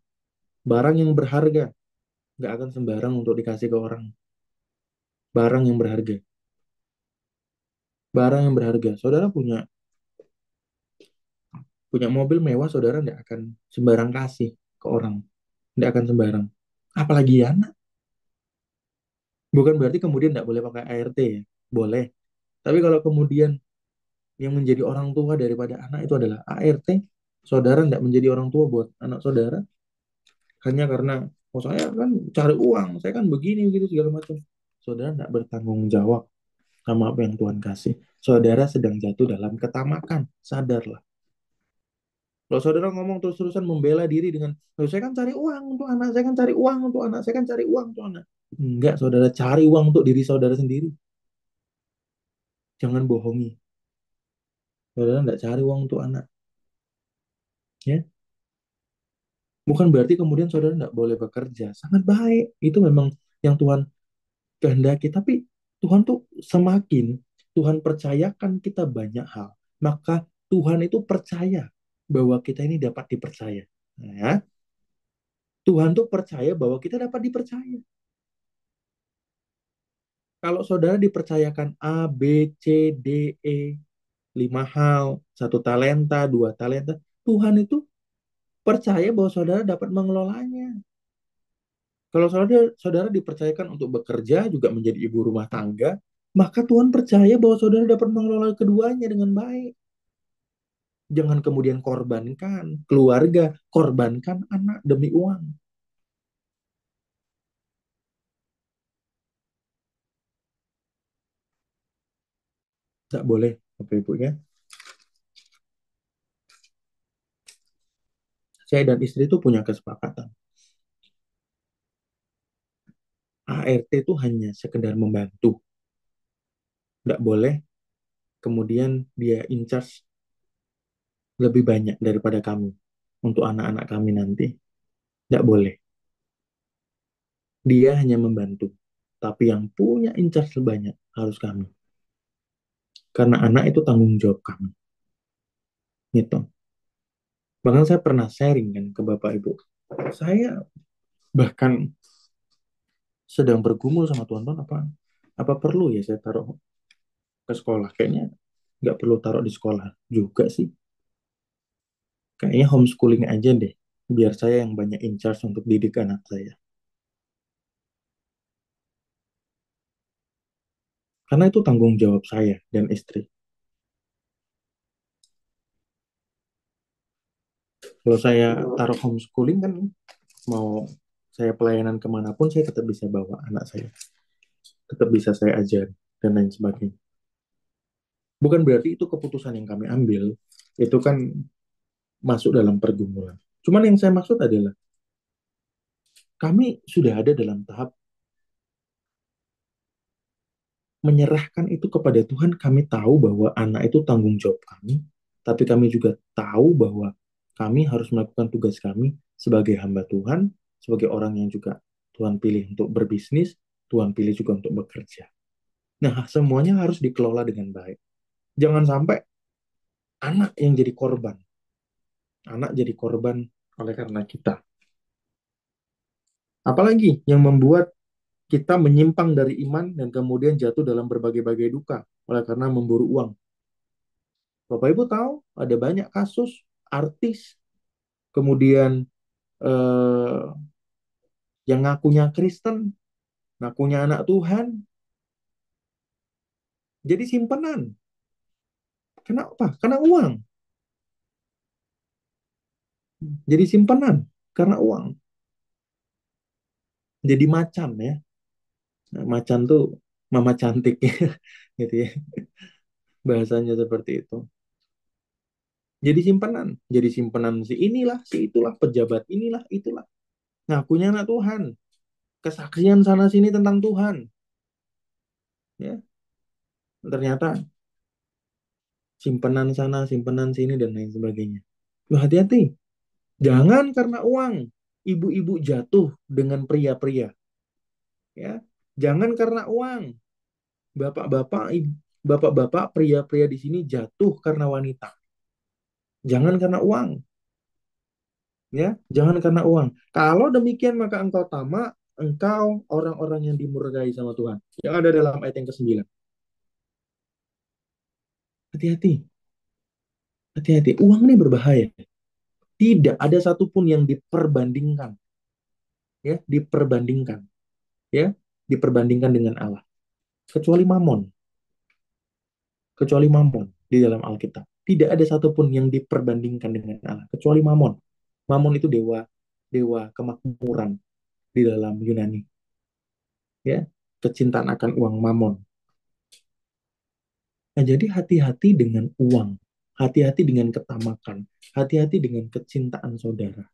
barang yang berharga nggak akan sembarang untuk dikasih ke orang. Barang yang berharga. Barang yang berharga. Saudara punya punya mobil mewah, saudara nggak akan sembarang kasih ke orang. Nggak akan sembarang. Apalagi anak. Bukan berarti kemudian nggak boleh pakai ART ya. Boleh. Tapi kalau kemudian yang menjadi orang tua daripada anak itu adalah ART, saudara nggak menjadi orang tua buat anak saudara, hanya karena, oh saya kan cari uang, saya kan begini, begitu, segala macam. Saudara nggak bertanggung jawab sama apa yang Tuhan kasih. Saudara sedang jatuh dalam ketamakan. Sadarlah. Kalau saudara ngomong terus-terusan membela diri dengan, "Oh, saya kan cari uang untuk anak, saya kan cari uang untuk anak, saya kan cari uang untuk anak." Enggak, saudara cari uang untuk diri saudara sendiri. Jangan bohongi. Saudara enggak cari uang untuk anak. Ya, bukan berarti kemudian saudara enggak boleh bekerja. Sangat baik. Itu memang yang Tuhan kehendaki. Tapi Tuhan tuh semakin Tuhan percayakan kita banyak hal, maka Tuhan itu percaya bahwa kita ini dapat dipercaya. Ya, Tuhan tuh percaya bahwa kita dapat dipercaya. Kalau saudara dipercayakan A, B, C, D, E, 5 hal, 1 talenta, 2 talenta, Tuhan itu percaya bahwa saudara dapat mengelolanya. Kalau saudara dipercayakan untuk bekerja, juga menjadi ibu rumah tangga, maka Tuhan percaya bahwa saudara dapat mengelola keduanya dengan baik. Jangan kemudian korbankan keluarga, korbankan anak demi uang. Nggak boleh, Bapak Ibu ya. Saya dan istri itu punya kesepakatan. ART itu hanya sekedar membantu. Nggak boleh kemudian dia in charge lebih banyak daripada kami untuk anak-anak kami nanti. Nggak boleh. Dia hanya membantu. Tapi yang punya in charge sebanyak harus kami. Karena anak itu tanggung jawab kami. Gitu. Bahkan saya pernah sharing kan ke Bapak Ibu. Saya bahkan sedang bergumul sama Tuhan, Tuhan apa perlu ya saya taruh ke sekolah? Kayaknya nggak perlu taruh di sekolah juga sih. Kayaknya homeschooling aja deh. Biar saya yang banyak in charge untuk didik anak saya. Karena itu tanggung jawab saya dan istri. Kalau saya taruh homeschooling kan mau saya pelayanan kemanapun saya tetap bisa bawa anak saya. Tetap bisa saya ajar dan lain sebagainya. Bukan berarti itu keputusan yang kami ambil. Itu kan masuk dalam pergumulan. Cuman yang saya maksud adalah kami sudah ada dalam tahap menyerahkan itu kepada Tuhan. Kami tahu bahwa anak itu tanggung jawab kami, tapi kami juga tahu bahwa kami harus melakukan tugas kami sebagai hamba Tuhan, sebagai orang yang juga Tuhan pilih untuk berbisnis, Tuhan pilih juga untuk bekerja. Nah, semuanya harus dikelola dengan baik. Jangan sampai anak yang jadi korban. Anak jadi korban oleh karena kita. Apalagi yang membuat kita menyimpang dari iman dan kemudian jatuh dalam berbagai-bagai duka oleh karena memburu uang. Bapak Ibu tahu ada banyak kasus artis kemudian eh, yang ngakunya Kristen, ngakunya anak Tuhan, jadi simpanan. Kenapa? Karena uang. Jadi simpanan karena uang. Jadi macan ya. Nah, macan tuh mama cantik gitu ya. Bahasanya seperti itu. Jadi simpanan si inilah, si itulah, pejabat inilah, itulah. Ngakunya anak Tuhan, kesaksian sana sini tentang Tuhan, ya. Ternyata simpanan sana, simpanan sini dan lain sebagainya. Loh, hati-hati. Jangan karena uang ibu-ibu jatuh dengan pria-pria, ya. Jangan karena uang bapak-bapak bapak-bapak pria-pria di sini jatuh karena wanita. Jangan karena uang, ya. Jangan karena uang. Kalau demikian maka engkau tamak, engkau orang-orang yang dimurkai sama Tuhan. Yang ada dalam ayat yang ke-9. Hati-hati, hati-hati. Uang ini berbahaya. Tidak ada satupun yang diperbandingkan, ya, ya, diperbandingkan dengan Allah. Kecuali mamon, kecuali mamon di dalam Alkitab. Tidak ada satupun yang diperbandingkan dengan Allah, kecuali mamon. Mamon itu dewa, dewa kemakmuran di dalam Yunani, ya, kecintaan akan uang mamon. Nah, jadi hati-hati dengan uang, hati-hati dengan ketamakan, hati-hati dengan kecintaan saudara.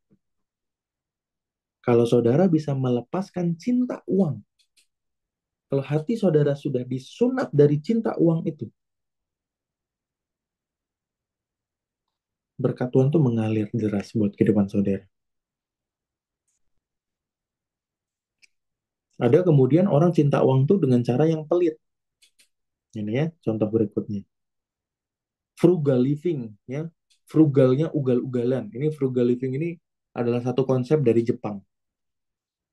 Kalau saudara bisa melepaskan cinta uang, kalau hati saudara sudah disunat dari cinta uang itu, berkat Tuhan tuh mengalir deras buat kehidupan saudara. Ada kemudian orang cinta uang tuh dengan cara yang pelit. Ini ya, contoh berikutnya. Frugal living, ya. Frugalnya ugal-ugalan. Ini frugal living ini adalah satu konsep dari Jepang.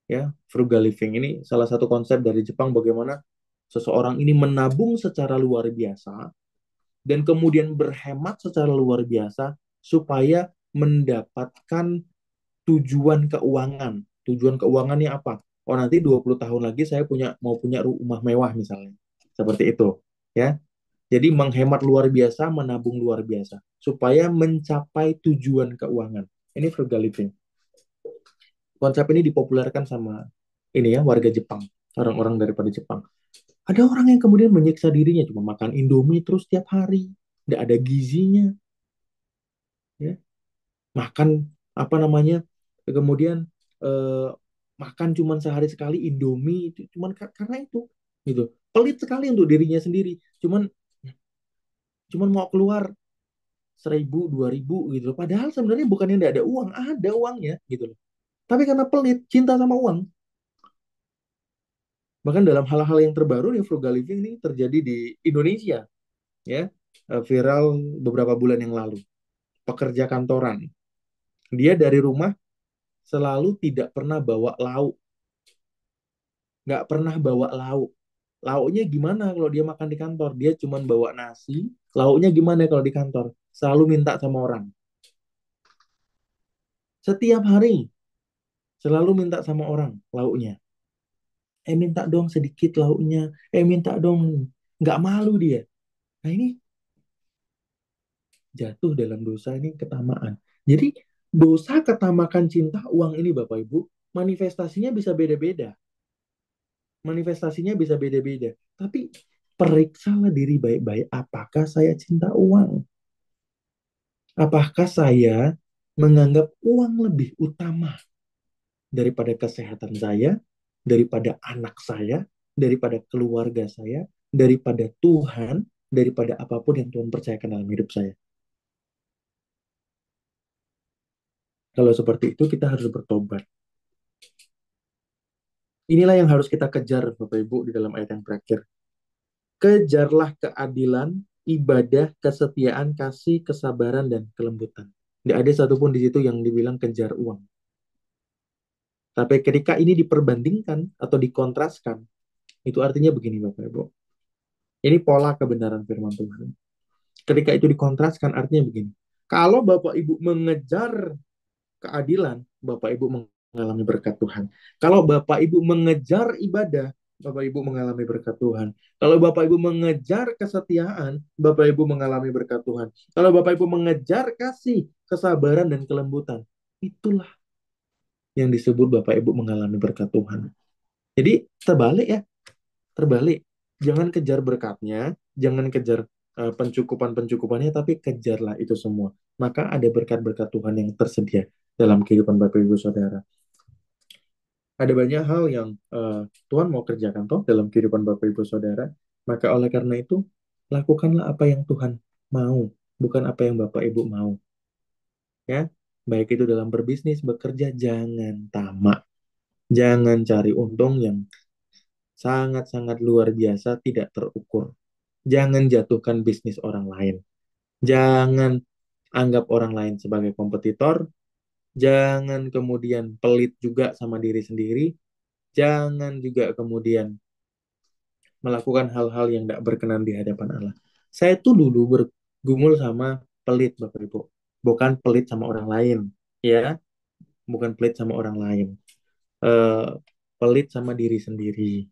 Ya, frugal living ini salah satu konsep dari Jepang bagaimana seseorang ini menabung secara luar biasa dan kemudian berhemat secara luar biasa supaya mendapatkan tujuan keuangan. Tujuan keuangannya apa? Oh, nanti 20 tahun lagi saya mau punya rumah mewah misalnya. Seperti itu, ya. Jadi menghemat luar biasa, menabung luar biasa supaya mencapai tujuan keuangan. Ini frugal living. Konsep ini dipopulerkan sama ini ya warga Jepang, orang-orang daripada Jepang. Ada orang yang kemudian menyiksa dirinya cuma makan Indomie terus tiap hari, tidak ada gizinya, ya. Makan apa namanya? Kemudian eh, makan cuma sehari sekali Indomie itu cuman karena itu gitu. Pelit sekali untuk dirinya sendiri. Cuman cuman mau keluar 1.000, 2.000 gitu loh. Padahal sebenarnya bukannya tidak ada uang, ada uangnya gitu loh. Tapi karena pelit, cinta sama uang. Bahkan dalam hal-hal yang terbaru nih frugal living ini terjadi di Indonesia ya. Viral beberapa bulan yang lalu. Pekerja kantoran. Dia dari rumah selalu tidak pernah bawa lauk. Nggak pernah bawa lauk. Lauknya gimana kalau dia makan di kantor? Dia cuma bawa nasi. Lauknya gimana kalau di kantor? Selalu minta sama orang. Setiap hari selalu minta sama orang lauknya. Minta dong sedikit lauknya. Minta dong. Nggak malu dia. Nah ini jatuh dalam dosa ini ketamaan. Jadi dosa ketamakan cinta uang ini Bapak Ibu, manifestasinya bisa beda-beda. Manifestasinya bisa beda-beda. Tapi periksalah diri baik-baik. Apakah saya cinta uang? Apakah saya menganggap uang lebih utama daripada kesehatan saya, daripada anak saya, daripada keluarga saya, daripada Tuhan, daripada apapun yang Tuhan percayakan dalam hidup saya? Kalau seperti itu kita harus bertobat. Inilah yang harus kita kejar Bapak Ibu di dalam ayat yang terakhir. Kejarlah keadilan, ibadah, kesetiaan, kasih, kesabaran, dan kelembutan. Tidak ada satupun di situ yang dibilang kejar uang. Tapi ketika ini diperbandingkan atau dikontraskan, itu artinya begini Bapak Ibu. Ini pola kebenaran firman Tuhan. Ketika itu dikontraskan artinya begini. Kalau Bapak Ibu mengejar keadilan, Bapak Ibu mengalami berkat Tuhan. Kalau Bapak Ibu mengejar ibadah, Bapak Ibu mengalami berkat Tuhan. Kalau Bapak Ibu mengejar kesetiaan, Bapak Ibu mengalami berkat Tuhan. Kalau Bapak Ibu mengejar kasih, kesabaran, dan kelembutan, itulah yang disebut Bapak Ibu mengalami berkat Tuhan. Jadi terbalik ya, terbalik. Jangan kejar berkatnya, jangan kejar pencukupan-pencukupannya, tapi kejarlah itu semua. Maka ada berkat-berkat Tuhan yang tersedia dalam kehidupan Bapak Ibu Saudara. Ada banyak hal yang Tuhan mau kerjakan toh dalam kehidupan Bapak Ibu Saudara. Maka oleh karena itu, lakukanlah apa yang Tuhan mau, bukan apa yang Bapak Ibu mau. Ya, baik itu dalam berbisnis, bekerja, jangan tamak. Jangan cari untung yang sangat-sangat luar biasa, tidak terukur. Jangan jatuhkan bisnis orang lain. Jangan anggap orang lain sebagai kompetitor. Jangan kemudian pelit juga sama diri sendiri. Jangan juga kemudian melakukan hal-hal yang tidak berkenan di hadapan Allah. Saya tuh dulu bergumul sama pelit, Bapak Ibu. Bukan pelit sama orang lain, ya. Bukan pelit sama orang lain. Eh, Pelit sama diri sendiri.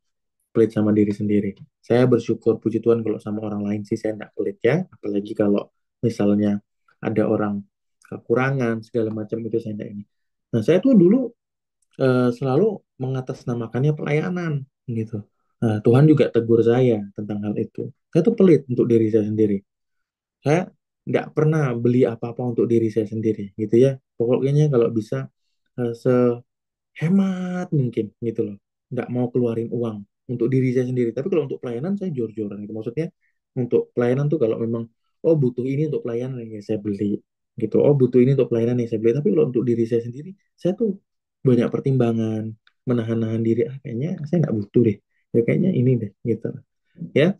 Pelit sama diri sendiri. Saya bersyukur, puji Tuhan kalau sama orang lain sih saya tidak pelit ya. Apalagi kalau misalnya ada orang kekurangan, segala macam itu saya tidak ini. Nah, saya tuh dulu selalu mengatasnamakannya pelayanan gitu. Nah, Tuhan juga tegur saya tentang hal itu. Saya tuh pelit untuk diri saya sendiri. Saya nggak pernah beli apa-apa untuk diri saya sendiri, gitu ya. Pokoknya kalau bisa sehemat mungkin, gitu loh. Nggak mau keluarin uang untuk diri saya sendiri. Tapi kalau untuk pelayanan saya jor-joran gitu. Maksudnya untuk pelayanan tuh kalau memang oh butuh ini untuk pelayanan ya saya beli gitu. Oh butuh ini untuk pelayanan ya saya beli. Tapi kalau untuk diri saya sendiri, saya tuh banyak pertimbangan, menahan-nahan diri. Kayaknya saya nggak butuh deh. Ya kayaknya ini deh gitu. Ya,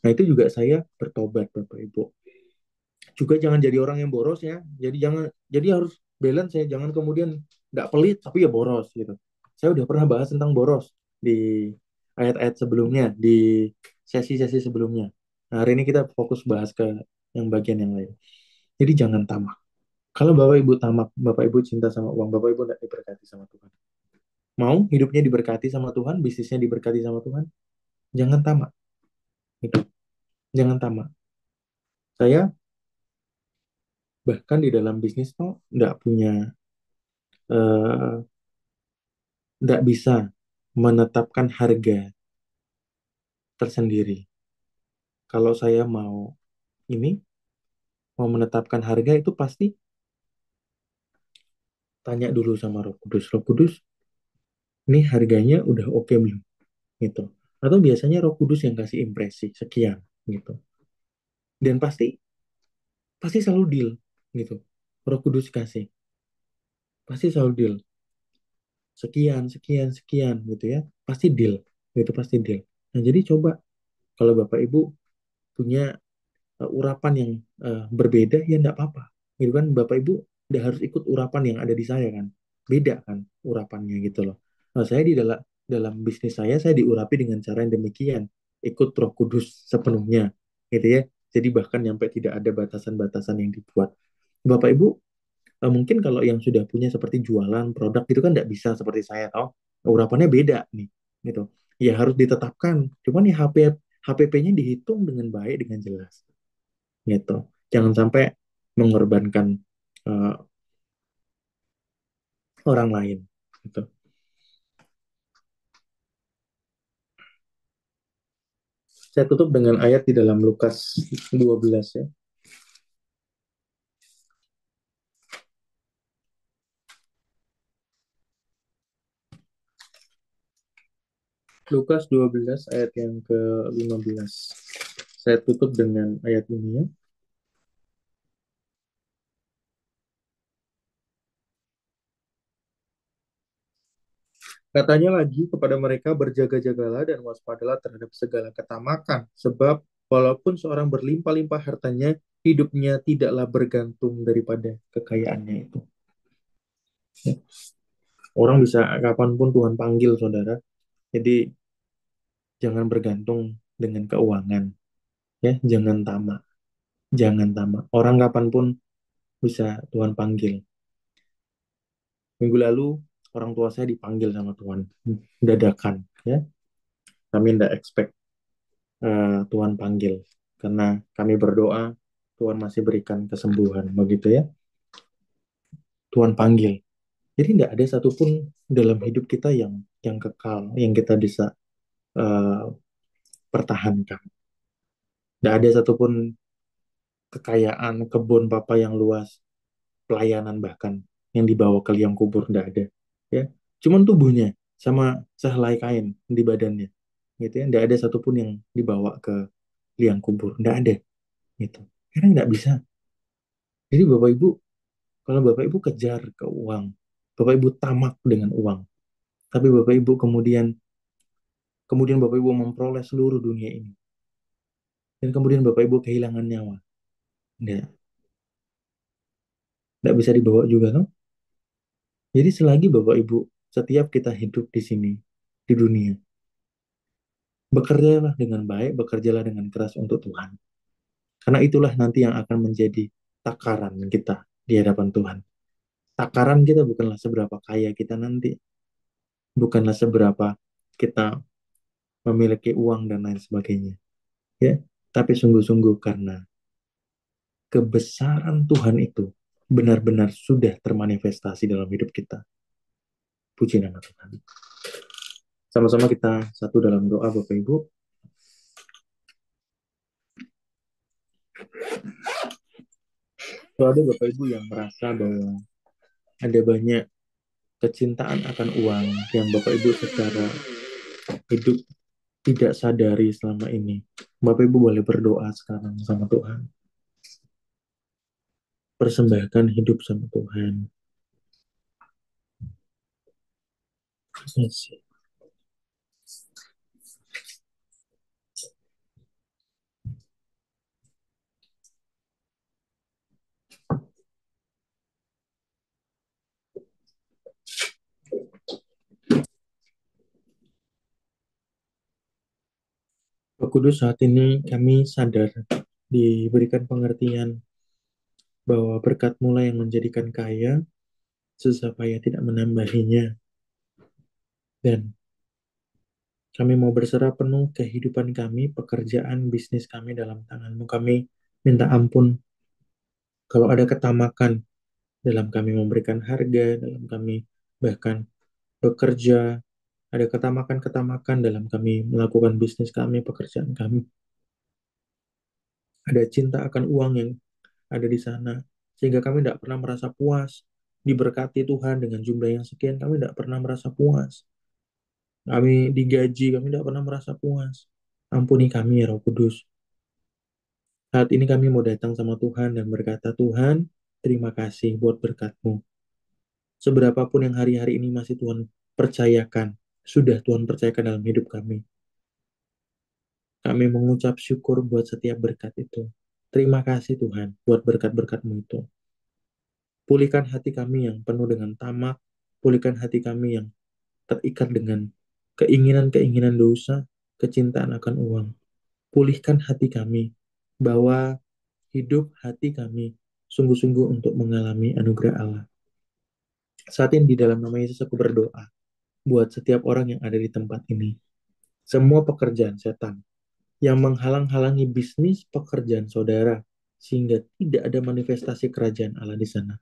nah itu juga saya bertobat Bapak Ibu. Juga jangan jadi orang yang boros ya. Jadi harus balance ya. Jangan kemudian nggak pelit tapi ya boros gitu. Saya udah pernah bahas tentang boros di ayat-ayat sebelumnya, di sesi-sesi sebelumnya. Nah, hari ini kita fokus bahas ke yang bagian yang lain. Jadi jangan tamak. Kalau Bapak Ibu tamak, Bapak Ibu cinta sama uang, Bapak Ibu tidak diberkati sama Tuhan. Mau hidupnya diberkati sama Tuhan, bisnisnya diberkati sama Tuhan, jangan tamak. Gitu. Jangan tamak. Saya bahkan di dalam bisnis tuh eh, nggak bisa menetapkan harga tersendiri. Kalau saya ini mau menetapkan harga itu pasti tanya dulu sama Roh Kudus. Roh Kudus, ini harganya udah oke belum? Gitu. Atau biasanya Roh Kudus yang kasih impresi sekian gitu. Dan pasti pasti selalu deal gitu. Roh Kudus kasih, pasti selalu deal. Sekian, sekian, sekian gitu ya. Pasti deal. Gitu pasti deal. Nah, jadi coba kalau Bapak Ibu punya urapan yang berbeda ya enggak apa-apa. Gitu kan Bapak Ibu udah harus ikut urapan yang ada di saya kan. Beda kan urapannya gitu loh. Nah, saya di dalam dalam bisnis saya diurapi dengan cara yang demikian. Ikut Roh Kudus sepenuhnya gitu ya. Jadi bahkan sampai tidak ada batasan-batasan yang dibuat. Bapak Ibu mungkin kalau yang sudah punya seperti jualan produk gitu kan nggak bisa seperti saya tahu urapannya beda nih gitu. Ya harus ditetapkan. Cuman ya HPP-nya dihitung dengan baik dengan jelas gitu. Jangan sampai mengorbankan eh, orang lain gitu. Saya tutup dengan ayat di dalam Lukas 12 ya. Lukas 12 ayat yang ke-15. Saya tutup dengan ayat ini ya. Katanya lagi kepada mereka, berjaga-jagalah dan waspadalah terhadap segala ketamakan, sebab walaupun seorang berlimpah-limpah hartanya, hidupnya tidaklah bergantung daripada kekayaannya itu. Ya. Orang bisa kapanpun Tuhan panggil, saudara. Jadi jangan bergantung dengan keuangan, ya. Jangan tamak, jangan tamak. Orang kapanpun bisa Tuhan panggil. Minggu lalu orang tua saya dipanggil sama Tuhan, dadakan, ya. Kami tidak expect Tuhan panggil. Karena kami berdoa, Tuhan masih berikan kesembuhan, begitu ya. Tuhan panggil. Jadi tidak ada satupun dalam hidup kita yang kekal, yang kita bisa uh, pertahankan. Tidak ada satupun kekayaan, kebun papa yang luas, pelayanan bahkan yang dibawa ke liang kubur, tidak ada. Ya, cuman tubuhnya sama sehelai kain di badannya, gitu ya. Tidak ada satupun yang dibawa ke liang kubur, tidak ada, gitu. Karena tidak bisa. Jadi Bapak Ibu, kalau Bapak Ibu kejar ke uang, Bapak Ibu tamak dengan uang, tapi Bapak Ibu kemudian Bapak Ibu memperoleh seluruh dunia ini, dan kemudian Bapak Ibu kehilangan nyawa, enggak, enggak bisa dibawa juga kan? Jadi selagi Bapak Ibu, setiap kita hidup di sini, di dunia, bekerjalah dengan baik, bekerjalah dengan keras untuk Tuhan. Karena itulah nanti yang akan menjadi takaran kita di hadapan Tuhan. Takaran kita bukanlah seberapa kaya kita nanti, bukanlah seberapa kita memiliki uang dan lain sebagainya, ya. Tapi sungguh-sungguh karena kebesaran Tuhan itu benar-benar sudah termanifestasi dalam hidup kita. Puji nama Tuhan. Sama-sama kita satu dalam doa, Bapak Ibu. Kalau ada Bapak Ibu yang merasa bahwa ada banyak kecintaan akan uang yang Bapak Ibu secara hidup tidak sadari selama ini, Bapak Ibu boleh berdoa sekarang sama Tuhan. Persembahkan hidup sama Tuhan. Yes. Roh Kudus, saat ini kami sadar diberikan pengertian bahwa berkat mulai yang menjadikan kaya, susah payah tidak menambahinya. Dan kami mau berserah penuh kehidupan kami, pekerjaan, bisnis kami dalam tangan-Mu. Kami Minta ampun kalau ada ketamakan dalam kami memberikan harga, dalam kami bahkan bekerja, ada ketamakan-ketamakan dalam kami melakukan bisnis kami, pekerjaan kami. Ada cinta akan uang yang ada di sana. Sehingga kami tidak pernah merasa puas. Diberkati Tuhan dengan jumlah yang sekian, kami tidak pernah merasa puas. Kami digaji, kami tidak pernah merasa puas. Ampuni kami ya Roh Kudus. Saat ini kami mau datang sama Tuhan dan berkata, Tuhan, terima kasih buat berkat-Mu. Seberapapun yang hari-hari ini masih Tuhan percayakan, sudah Tuhan percayakan dalam hidup kami. Kami mengucap syukur buat setiap berkat itu. Terima kasih Tuhan buat berkat-berkat-Mu itu. Pulihkan hati kami yang penuh dengan tamak, pulihkan hati kami yang terikat dengan keinginan-keinginan dosa, kecintaan akan uang. Pulihkan hati kami, bahwa hidup hati kami sungguh-sungguh untuk mengalami anugerah Allah. Saat ini di dalam nama Yesus aku berdoa buat setiap orang yang ada di tempat ini. Semua pekerjaan setan yang menghalang-halangi bisnis pekerjaan saudara sehingga tidak ada manifestasi kerajaan Allah di sana.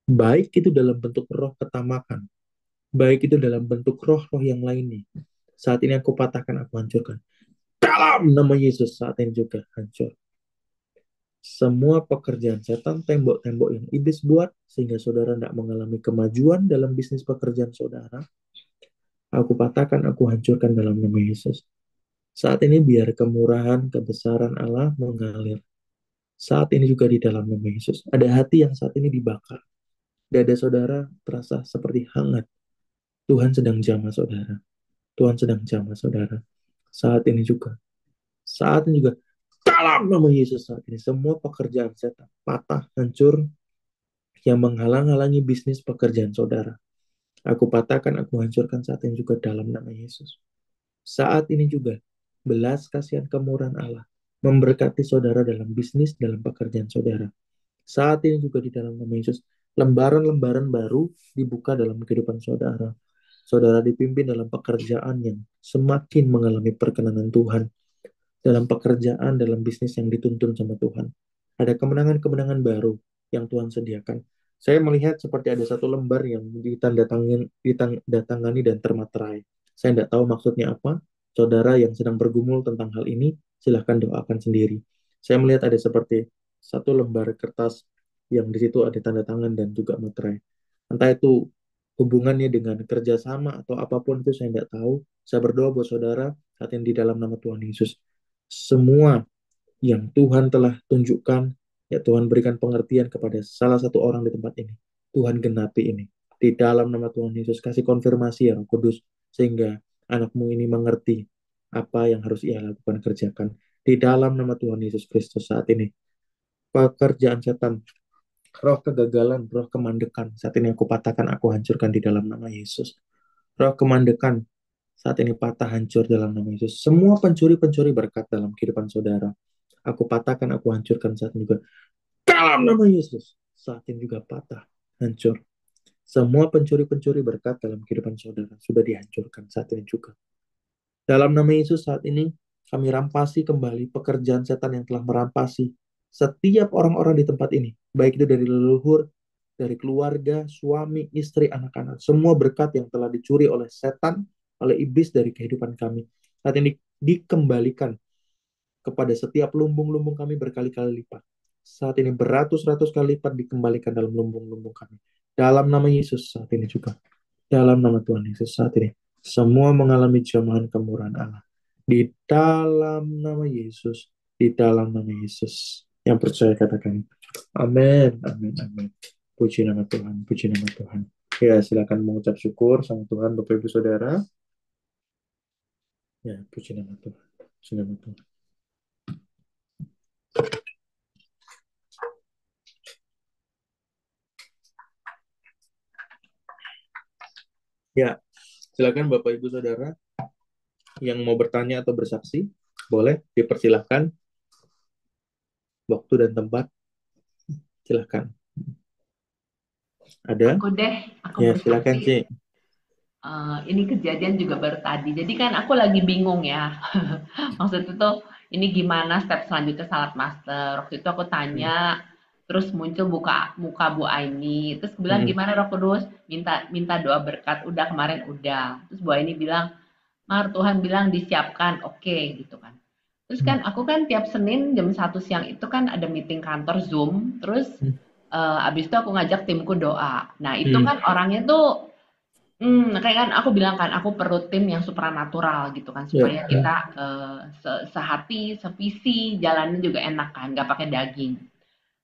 Baik itu dalam bentuk roh ketamakan, baik itu dalam bentuk roh-roh yang lainnya. Saat ini aku patahkan, aku hancurkan. Dalam nama Yesus saat ini juga hancur. Semua pekerjaan setan, tembok-tembok yang iblis buat, sehingga saudara tidak mengalami kemajuan dalam bisnis pekerjaan saudara, aku patahkan, aku hancurkan dalam nama Yesus. Saat ini biar kemurahan, kebesaran Allah mengalir. Saat ini juga di dalam nama Yesus. Ada hati yang saat ini dibakar. Dada saudara terasa seperti hangat. Tuhan sedang jamah saudara. Tuhan sedang jamah saudara. Saat ini juga. Saat ini juga. Dalam nama Yesus saat ini. Semua pekerjaan setan patah, hancur, yang menghalang-halangi bisnis pekerjaan saudara. Aku patahkan, aku hancurkan saat ini juga dalam nama Yesus. Saat ini juga, belas kasihan kemurahan Allah memberkati saudara dalam bisnis, dalam pekerjaan saudara. Saat ini juga di dalam nama Yesus, lembaran-lembaran baru dibuka dalam kehidupan saudara. Saudara dipimpin dalam pekerjaan yang semakin mengalami perkenanan Tuhan. Dalam pekerjaan, dalam bisnis yang dituntun sama Tuhan. Ada kemenangan-kemenangan baru yang Tuhan sediakan. Saya melihat seperti ada satu lembar yang ditandatangani dan termaterai. Saya tidak tahu maksudnya apa. Saudara yang sedang bergumul tentang hal ini, silahkan doakan sendiri. Saya melihat ada seperti satu lembar kertas yang di situ ada tanda tangan dan juga materai. Entah itu hubungannya dengan kerjasama atau apapun itu saya tidak tahu. Saya berdoa buat saudara saat ini di dalam nama Tuhan Yesus. Semua yang Tuhan telah tunjukkan, ya Tuhan berikan pengertian kepada salah satu orang di tempat ini. Tuhan genapi ini. Di dalam nama Tuhan Yesus, kasih konfirmasi ya Roh Kudus, sehingga anakmu ini mengerti apa yang harus ia lakukan, kerjakan. Di dalam nama Tuhan Yesus Kristus saat ini, pekerjaan setan, roh kegagalan, roh kemandekan, saat ini aku patahkan, aku hancurkan di dalam nama Yesus. Roh kemandekan, saat ini patah hancur dalam nama Yesus. Semua pencuri-pencuri berkat dalam kehidupan saudara, aku patahkan, aku hancurkan saat ini juga. Dalam nama Yesus, saat ini juga patah, hancur. Semua pencuri-pencuri berkat dalam kehidupan saudara sudah dihancurkan saat ini juga. Dalam nama Yesus saat ini, kami rampasi kembali pekerjaan setan yang telah merampasi setiap orang-orang di tempat ini. Baik itu dari leluhur, dari keluarga, suami, istri, anak-anak. Semua berkat yang telah dicuri oleh setan, oleh iblis dari kehidupan kami. Saat ini dikembalikan kepada setiap lumbung-lumbung kami berkali-kali lipat. Saat ini beratus-ratus kali lipat dikembalikan dalam lumbung-lumbung kami. Dalam nama Yesus saat ini juga. Dalam nama Tuhan Yesus saat ini. Semua mengalami jamahan kemurahan Allah. Di dalam nama Yesus. Di dalam nama Yesus. Yang percaya katakan. Amin. Amin. Amin. Puji nama Tuhan. Puji nama Tuhan. Ya, silakan mengucap syukur sama Tuhan, Bapak Ibu Saudara. Ya, puji nama Tuhan. Puji nama Tuhan. Ya, silakan Bapak Ibu Saudara yang mau bertanya atau bersaksi, boleh dipersilahkan. Waktu dan tempat, silahkan. Ada? Aku deh, aku Ya, silakan, bersaksi. Ci. Ini kejadian juga baru tadi. Jadi kan aku lagi bingung ya. Maksud itu ini gimana step selanjutnya salat master. Waktu itu aku Hmm. tanya, terus muncul buka muka Bu Aini, terus bilang Hmm. gimana Roh Kudus, minta minta doa berkat, udah kemarin udah. Terus Bu Aini bilang, Mar Tuhan bilang disiapkan, oke gitu kan. Terus Hmm. kan aku kan tiap Senin jam 1 siang itu kan ada meeting kantor Zoom, terus abis itu aku ngajak timku doa. Nah itu Hmm. kan orangnya tuh kayak kan aku bilang kan, aku perlu tim yang supranatural gitu kan, Ya. supaya kita sehati, sevisi, jalannya juga enak kan, nggak pakai daging.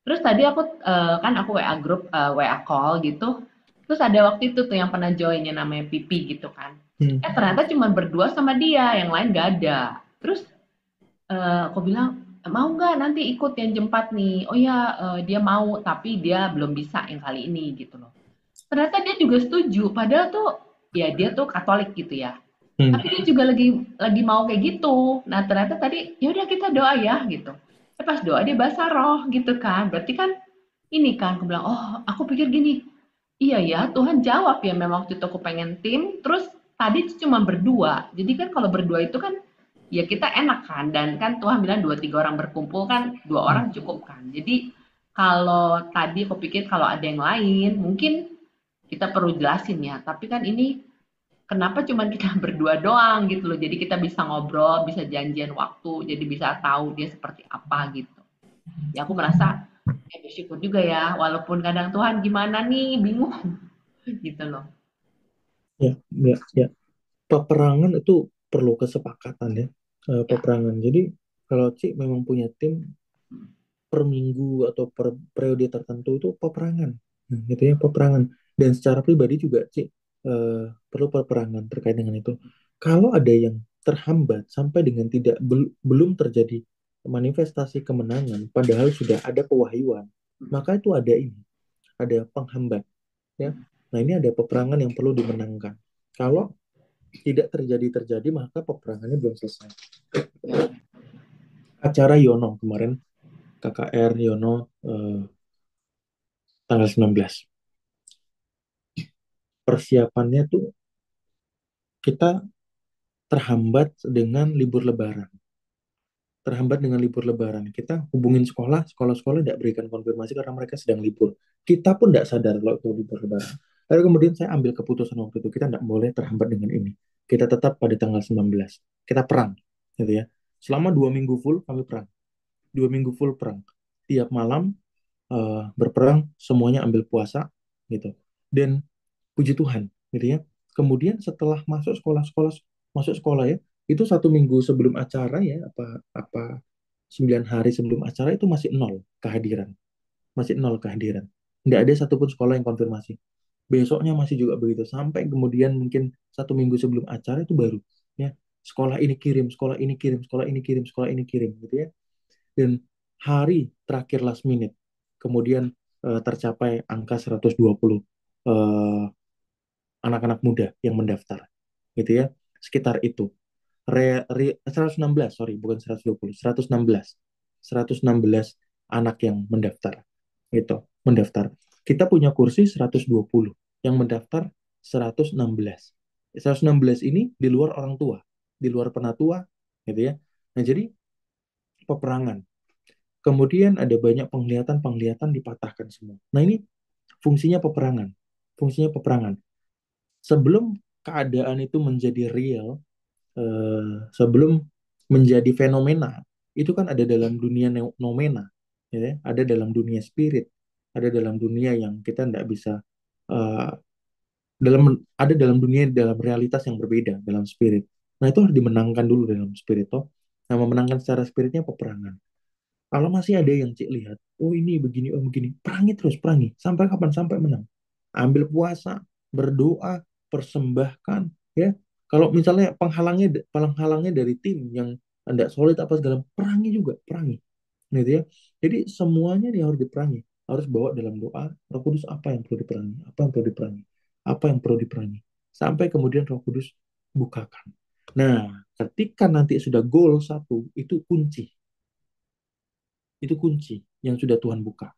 Terus tadi aku kan aku WA grup, WA call gitu. Terus ada waktu itu tuh yang pernah join yang namanya Pipi gitu kan. Hmm. Ternyata cuma berdua sama dia, yang lain gak ada. Terus aku bilang, mau nggak nanti ikut yang jempat nih? Oh ya, dia mau, tapi dia belum bisa yang kali ini gitu loh. Ternyata dia juga setuju, padahal tuh ya dia tuh Katolik gitu ya. Hmm. Tapi dia juga lagi mau kayak gitu. Nah, ternyata tadi ya udah kita doa ya gitu. Pas doa dia bahasa roh gitu kan. Berarti kan ini kan aku bilang, "Oh, aku pikir gini, iya ya, Tuhan jawab ya memang waktu itu aku pengen tim, terus tadi cuma berdua. Jadi kan kalau berdua itu kan ya kita enak kan dan kan Tuhan bilang 2 3 orang berkumpul kan 2 orang Hmm. cukup kan. Jadi kalau tadi aku pikir kalau ada yang lain mungkin kita perlu jelasin ya, tapi kan ini kenapa cuman kita berdua doang gitu loh. Jadi kita bisa ngobrol, bisa janjian waktu, jadi bisa tahu dia seperti apa gitu. Ya aku merasa bersyukur juga ya, walaupun kadang Tuhan gimana nih, bingung gitu loh. Ya, ya, ya. Peperangan itu perlu kesepakatan ya. Ya, Peperangan. Jadi kalau Ci memang punya tim per minggu atau per periode tertentu itu peperangan. Nah, gitu ya, peperangan. Dan secara pribadi juga Ci perlu peperangan terkait dengan itu. Kalau ada yang terhambat sampai dengan belum terjadi manifestasi kemenangan, padahal sudah ada pewahyuan, maka itu ada penghambat ya. Nah, ini ada peperangan yang perlu dimenangkan. Kalau tidak terjadi, maka peperangannya belum selesai. ya, Acara Yono kemarin, KKR Yono eh, tanggal 19. Persiapannya tuh kita terhambat dengan libur Lebaran. Terhambat dengan libur Lebaran. Kita hubungin sekolah-sekolah tidak berikan konfirmasi karena mereka sedang libur. Kita pun tidak sadar kalau itu libur Lebaran. Lalu kemudian saya ambil keputusan waktu itu, kita tidak boleh terhambat dengan ini. Kita tetap pada tanggal 19. Kita perang, gitu ya. Selama 2 minggu full kami perang. 2 minggu full perang. Tiap malam berperang, semuanya ambil puasa, gitu. Dan puji Tuhan, gitu ya. Kemudian setelah masuk sekolah ya, itu 1 minggu sebelum acara ya, apa apa 9 hari sebelum acara itu masih nol kehadiran, masih nol kehadiran. Nggak ada satupun sekolah yang konfirmasi. Besoknya masih juga begitu, sampai kemudian mungkin 1 minggu sebelum acara itu baru ya, sekolah ini kirim, sekolah ini kirim, sekolah ini kirim, sekolah ini kirim, gitu ya. Dan hari terakhir last minute, kemudian tercapai angka 120 eh, anak-anak muda yang mendaftar, gitu ya, sekitar itu. 116, sorry, bukan 120, 116, 116 anak yang mendaftar, gitu, mendaftar. Kita punya kursi 120, yang mendaftar 116. 116 ini di luar orang tua, di luar penatua, gitu ya. Nah, jadi peperangan. Kemudian ada banyak penglihatan-penglihatan dipatahkan semua. Nah, ini fungsinya peperangan. Fungsinya peperangan. Sebelum keadaan itu menjadi real, sebelum menjadi fenomena, itu kan ada dalam dunia nomena, ya, ada dalam dunia spirit, ada dalam dunia yang kita tidak bisa, eh, ada dalam dunia, dalam realitas yang berbeda, dalam spirit. Nah, itu harus dimenangkan dulu dalam spirit, toh. Nah, memenangkan secara spiritnya peperangan. Kalau masih ada yang Cik lihat, oh ini begini, oh begini, perangi terus, perangi. Sampai kapan? Sampai menang. Ambil puasa, berdoa, persembahkan, ya. Kalau misalnya penghalangnya dari tim yang tidak solid apa segala, perangi juga, perangi. Gitu ya. Jadi semuanya nih harus diperangi. Harus bawa dalam doa, Roh Kudus apa yang perlu diperangi, apa yang perlu diperangi, apa yang perlu diperangi. Sampai kemudian Roh Kudus bukakan. Nah, ketika nanti sudah goal satu, itu kunci. Itu kunci yang sudah Tuhan buka.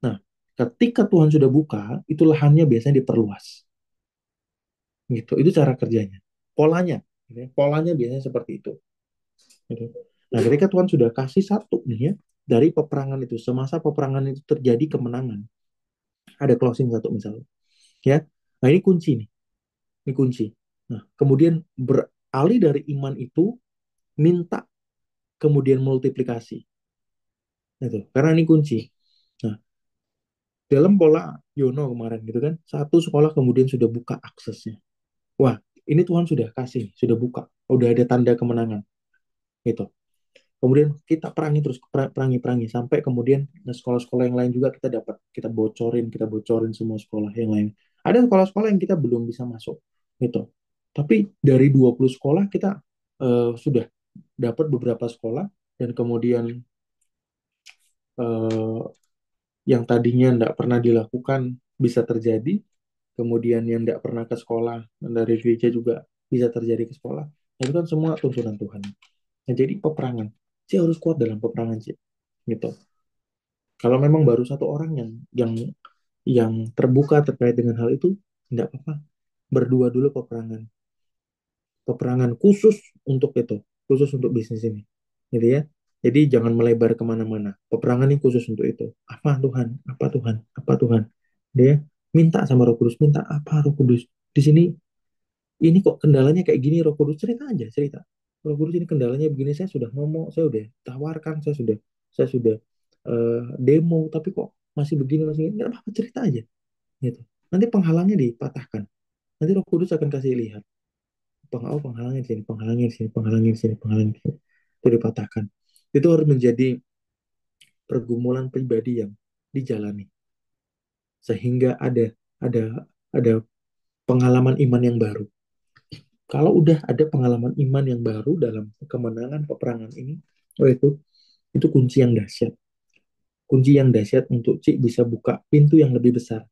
Nah, ketika Tuhan sudah buka, itu lahannya biasanya diperluas. Gitu. Itu cara kerjanya. Polanya, gitu ya. Polanya biasanya seperti itu. Gitu. Nah, ketika Tuhan sudah kasih satu nih ya, dari peperangan itu, semasa peperangan itu terjadi kemenangan, ada closing satu misalnya, ya. Nah, ini kunci nih, ini kunci. Nah, kemudian beralih dari iman itu, minta kemudian multiplikasi. Itu, karena ini kunci. Nah, dalam pola Yono kemarin gitu kan, satu sekolah kemudian sudah buka aksesnya. Wah, ini Tuhan sudah kasih, sudah buka, udah ada tanda kemenangan, gitu. Kemudian kita perangi terus, perangi sampai kemudian sekolah-sekolah yang lain juga kita bocorin semua sekolah yang lain. Ada sekolah-sekolah yang kita belum bisa masuk, gitu. Tapi dari 20 sekolah kita sudah dapat beberapa sekolah, dan kemudian eh, yang tadinya tidak pernah dilakukan bisa terjadi, kemudian yang tidak pernah ke sekolah dari gereja juga bisa terjadi ke sekolah. Itu kan semua tuntunan Tuhan. Nah, jadi peperangan sih harus kuat dalam peperangan sih, gitu. Kalau memang baru satu orang yang terbuka terkait dengan hal itu, tidak apa-apa. Berdua dulu peperangan, peperangan khusus untuk itu, khusus untuk bisnis ini, gitu ya. Jadi jangan melebar kemana-mana. Peperangan ini khusus untuk itu. Apa Tuhan? Apa Tuhan? Apa Tuhan? Dia minta sama Roh Kudus, minta apa Roh Kudus? Di sini ini kok kendalanya kayak gini, Roh Kudus cerita aja, cerita. Roh Kudus ini kendalanya begini, saya sudah ngomong, saya sudah tawarkan, saya sudah demo, tapi kok masih begini, masih begini. Nggak apa-apa, cerita aja, gitu. Nanti penghalangnya dipatahkan. Nanti Roh Kudus akan kasih lihat. Penghalangnya di sini, penghalangnya di sini, penghalangnya di sini, penghalangnya di sini. Itu dipatahkan. Itu harus menjadi pergumulan pribadi yang dijalani, sehingga ada ada pengalaman iman yang baru. Kalau udah ada pengalaman iman yang baru dalam kemenangan peperangan ini, oh itu kunci yang dahsyat. Kunci yang dahsyat untuk Cik bisa buka pintu yang lebih besar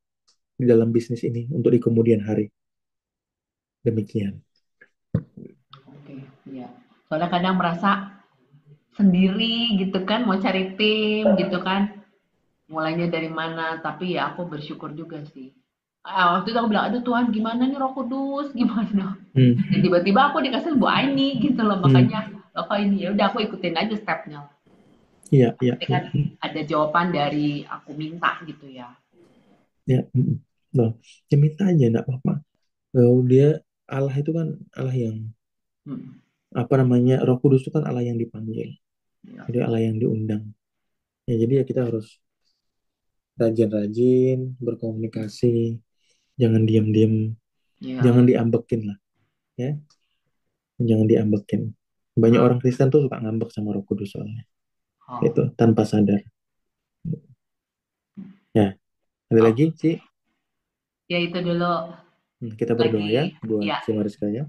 di dalam bisnis ini untuk di kemudian hari. Demikian. Oke, iya. Soalnya kadang merasa sendiri gitu kan, mau cari tim gitu kan, mulainya dari mana, tapi ya aku bersyukur juga sih. Waktu itu aku bilang, aduh Tuhan gimana nih Roh Kudus, gimana? Dan Hmm, tiba-tiba aku dikasih Bu Aini gitu loh, makanya hmm, oh kok ini ya udah aku ikutin aja stepnya. iya, iya, Nanti iya, kan ada jawaban dari aku minta gitu ya. iya. Nah, ya minta aja, enggak apa-apa. Kalau dia Allah itu kan Allah yang Hmm, apa namanya, Roh Kudus itu kan Allah yang dipanggil, ya, jadi Allah yang diundang. Ya jadi ya kita harus rajin-rajin berkomunikasi, jangan diam-diam, ya. jangan diambekin lah, ya, jangan diambekin. Banyak Ah, orang Kristen tuh suka ngambek sama Roh Kudus soalnya, oh, itu tanpa sadar. Ya, ada oh, lagi sih. ya itu dulu Kita berdoa ya lagi. buat Ya, si Mariska ya.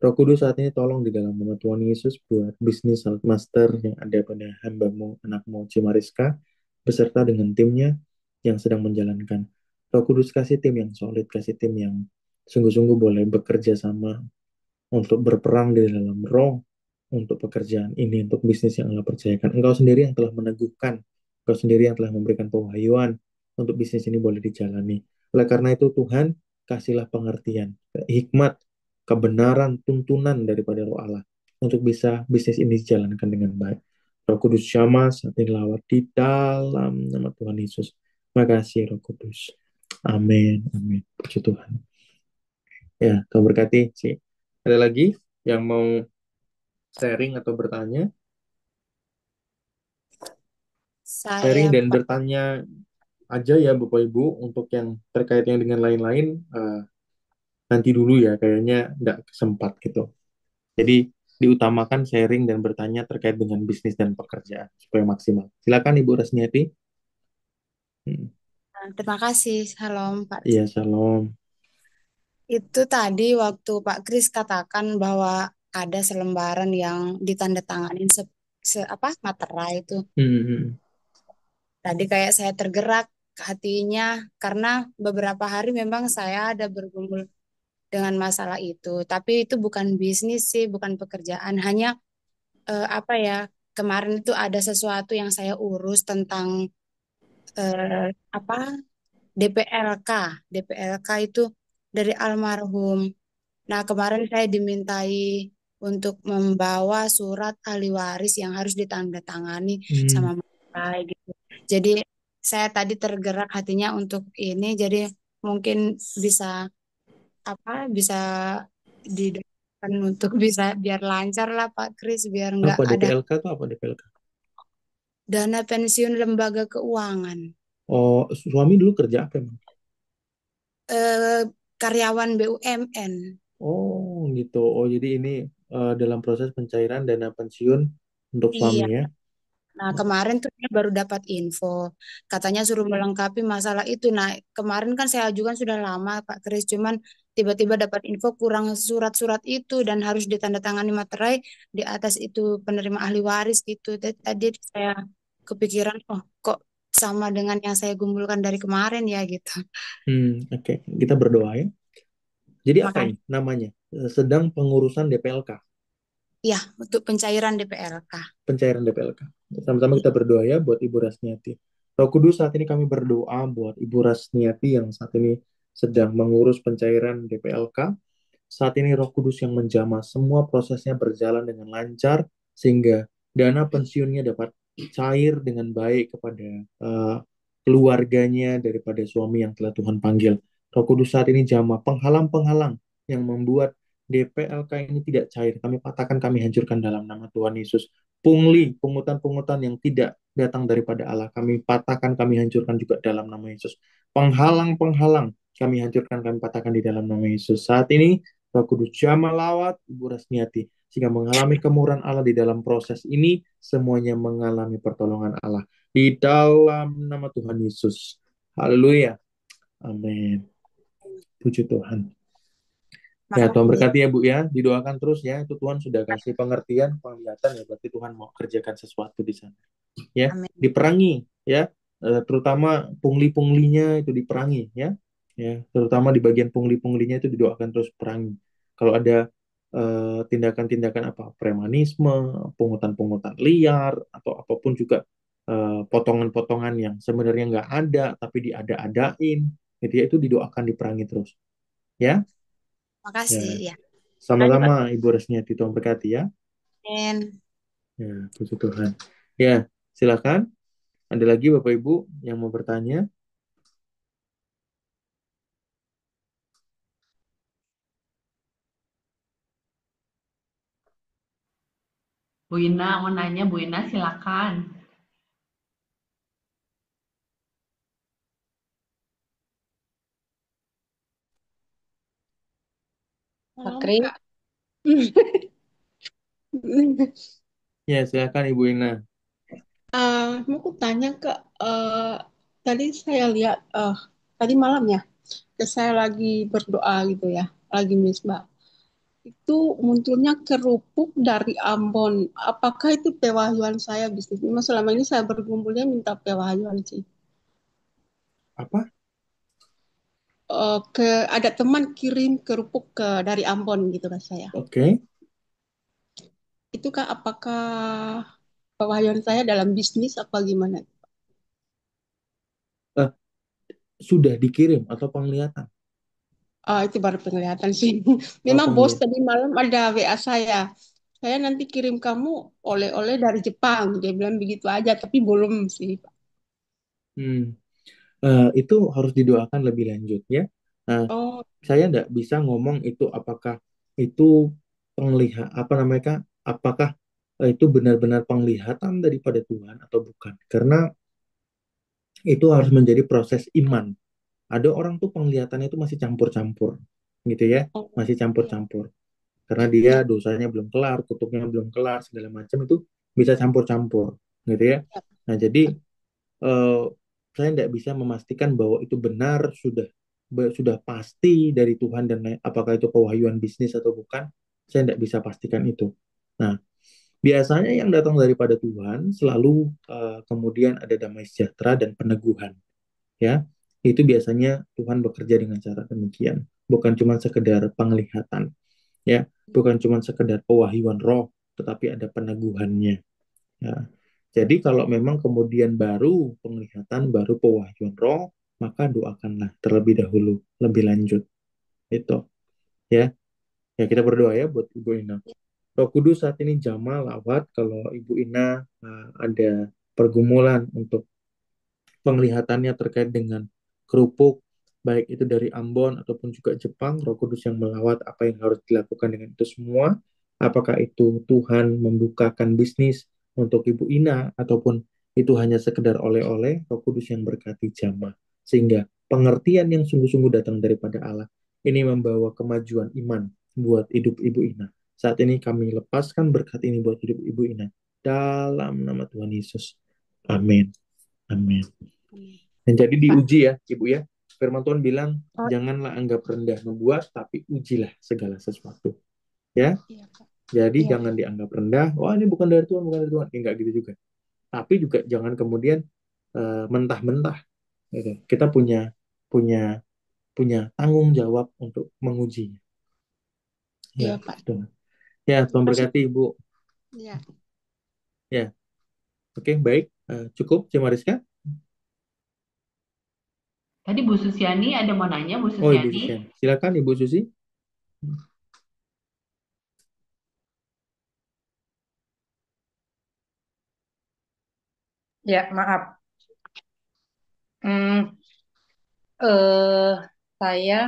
Roh Kudus saat ini tolong di dalam nama Tuhan Yesus buat bisnis Master yang ada pada hambamu, anakmu Cimariska, beserta dengan timnya yang sedang menjalankan. Roh Kudus kasih tim yang solid, kasih tim yang sungguh-sungguh boleh bekerja sama untuk berperang di dalam roh, untuk pekerjaan ini, untuk bisnis yang Allah percayakan. Engkau sendiri yang telah meneguhkan, Engkau sendiri yang telah memberikan pewahyuan untuk bisnis ini boleh dijalani. Oleh karena itu Tuhan, kasihlah pengertian, hikmat, kebenaran, tuntunan daripada roh Allah untuk bisa bisnis ini dijalankan dengan baik. Roh Kudus Syama saat ini lawat di dalam nama Tuhan Yesus. Makasih Roh Kudus. Amin. Amin. Puji Tuhan. Ya, Tuhan berkati sih. Ada lagi yang mau sharing atau bertanya? Sharing Saya dan Pak. bertanya aja ya Bapak Ibu, untuk yang terkait yang dengan lain-lain nanti dulu ya, kayaknya nggak sempat gitu. Jadi diutamakan sharing dan bertanya terkait dengan bisnis dan pekerjaan supaya maksimal. Silakan Ibu Rasniati. Hmm. Terima kasih. Salam Pak. Iya, shalom. Itu tadi waktu Pak Kris katakan bahwa ada selembaran yang ditandatanganin apa materai itu. Hmm, hmm, Tadi kayak saya tergerak hatinya karena beberapa hari memang saya ada bergumul dengan masalah itu. Tapi itu bukan bisnis sih, bukan pekerjaan. Hanya apa ya, kemarin itu ada sesuatu yang saya urus tentang apa DPLK. DPLK itu dari almarhum. Nah, kemarin saya dimintai untuk membawa surat ahli waris yang harus ditandatangani Hmm. sama mereka gitu. Jadi saya tadi tergerak hatinya untuk ini, jadi mungkin bisa bisa didoakan untuk bisa biar lancar lah Pak Kris, biar nggak Apa ada DPLK itu apa DPLK? dana pensiun lembaga keuangan. Oh, suami dulu kerja apa emang? Eh, Karyawan BUMN. Oh, gitu. Oh, jadi ini dalam proses pencairan dana pensiun untuk Iya. suami ya. Nah, kemarin tuh dia baru dapat info. Katanya suruh melengkapi masalah itu. Nah, kemarin kan saya ajukan sudah lama, Pak Kris. Cuman tiba-tiba dapat info kurang surat-surat itu dan harus ditandatangani materai di atas itu penerima ahli waris gitu. Tadi saya kepikiran, oh kok sama dengan yang saya gumulkan dari kemarin ya gitu. Oke. Kita berdoa ya. Jadi apa Makanya, ini namanya? Sedang pengurusan DPLK, ya untuk pencairan DPLK. pencairan DPLK. Sama-sama kita berdoa ya buat Ibu Rasniati. Roh Kudus, saat ini kami berdoa buat Ibu Rasniati yang saat ini sedang mengurus pencairan DPLK. Saat ini Roh Kudus yang menjamah semua prosesnya berjalan dengan lancar sehingga dana pensiunnya dapat cair dengan baik kepada eh, keluarganya daripada suami yang telah Tuhan panggil. Roh Kudus saat ini jamah penghalang-penghalang yang membuat DPLK ini tidak cair. Kami patahkan, kami hancurkan dalam nama Tuhan Yesus. Pungli, pungutan-pungutan yang tidak datang daripada Allah, kami patahkan, kami hancurkan juga dalam nama Yesus. Penghalang-penghalang, kami hancurkan, kami patahkan di dalam nama Yesus. Saat ini Roh Kudus jamah lawat Ibu Rasniati sehingga mengalami kemurahan Allah di dalam proses ini, semuanya mengalami pertolongan Allah di dalam nama Tuhan Yesus. Haleluya. Amin. Puji Tuhan. Ya, Tuhan Makasih. berkati ya Bu ya. Didoakan terus ya. Itu Tuhan sudah kasih pengertian, penglihatan ya. Berarti Tuhan mau kerjakan sesuatu di sana. Ya, Amin. diperangi ya. Terutama pungli-punglinya itu diperangi ya. Ya, terutama di bagian pungli-punglinya itu didoakan terus perangi. Kalau ada tindakan-tindakan apa premanisme, pungutan-pungutan liar atau apapun juga potongan-potongan yang sebenarnya nggak ada tapi diada-adain, gitu ya, itu didoakan diperangi terus. Ya, ya. Makasih ya. Makasih Pak Sama-sama Ibu Resniati, Tuhan berkati ya. Ken. Ya, puji Tuhan. Ya, silakan. Ada lagi Bapak Ibu yang mau bertanya? Bu Ina mau nanya, Bu Ina silakan. Pak Malam, Kris. Kak. Ya, silakan Ibu Ina. Mau aku tanya, Kak. Tadi saya lihat, tadi malam ya, saya lagi berdoa gitu ya, lagi misbah. Itu munculnya kerupuk dari Ambon. Apakah itu pewahyuan saya bisnis? Memang selama ini saya bergumulnya minta pewahyuan sih. Apa? Ada teman kirim kerupuk dari Ambon gitu kan saya. Oke. Itu Kak, apakah pewahyuan saya dalam bisnis apa gimana? Eh, sudah dikirim atau penglihatan? Itu baru penglihatan sih. Oh, Memang bos penglihatan. tadi malam ada WA saya. Saya nanti kirim kamu oleh-oleh dari Jepang. Dia bilang begitu aja, tapi belum sih. Hmm. Itu harus didoakan lebih lanjut ya. Nah, Oh, saya nggak bisa ngomong itu apakah itu apa namanya Kak? Apakah itu benar-benar penglihatan daripada Tuhan atau bukan? Karena itu harus menjadi proses iman. Ada orang tuh penglihatannya itu masih campur-campur, gitu ya, oh, masih iya, campur-campur. Karena dia iya, dosanya belum kelar, kutuknya belum kelar, segala macam itu bisa campur-campur, gitu ya. iya. Nah, jadi eh, saya tidak bisa memastikan bahwa itu benar sudah pasti dari Tuhan dan apakah itu pewahyuan bisnis atau bukan. Saya tidak bisa pastikan itu. Nah, biasanya yang datang daripada Tuhan selalu kemudian ada damai sejahtera dan peneguhan, ya. Itu biasanya Tuhan bekerja dengan cara demikian, bukan cuma sekedar penglihatan, ya, bukan cuma sekedar pewahyuan roh, tetapi ada peneguhannya. Ya. Jadi kalau memang kemudian baru penglihatan, baru pewahyuan roh, maka doakanlah terlebih dahulu, lebih lanjut. Itu, ya. Ya, kita berdoa ya buat Ibu Ina. Roh Kudus saat ini jamaah lawat kalau Ibu Ina ada pergumulan untuk penglihatannya terkait dengan kerupuk, baik itu dari Ambon ataupun juga Jepang, Roh Kudus yang melawat apa yang harus dilakukan dengan itu semua. Apakah itu Tuhan membukakan bisnis untuk Ibu Ina ataupun itu hanya sekedar oleh-oleh, Roh Kudus yang berkati jamaah. Sehingga pengertian yang sungguh-sungguh datang daripada Allah ini membawa kemajuan iman buat hidup Ibu Ina. Saat ini kami lepaskan berkat ini buat hidup Ibu Ina. Dalam nama Tuhan Yesus. Amin. Amin. Dan jadi Pak. diuji ya, Ibu ya. Firman Tuhan bilang, Oh, janganlah anggap rendah membuat, tapi ujilah segala sesuatu. Ya, iya, Pak. jadi Iya. jangan dianggap rendah. Wah, ini bukan dari Tuhan, bukan dari Tuhan. Enggak gitu juga. Tapi juga jangan kemudian mentah-mentah. Gitu. Kita punya punya punya tanggung jawab untuk mengujinya. Iya, Ya, Pak. gitu. Ya, Tuhan Terima kasih. berkati Ibu. Iya. Ya, oke, baik. Cukup, Cik Mariska. Tadi Bu Susiani ada mau nanya, Bu Oh, Ibu Susiani. Susian. Silakan, Ibu Susi. Ya, maaf. Hmm, eh, saya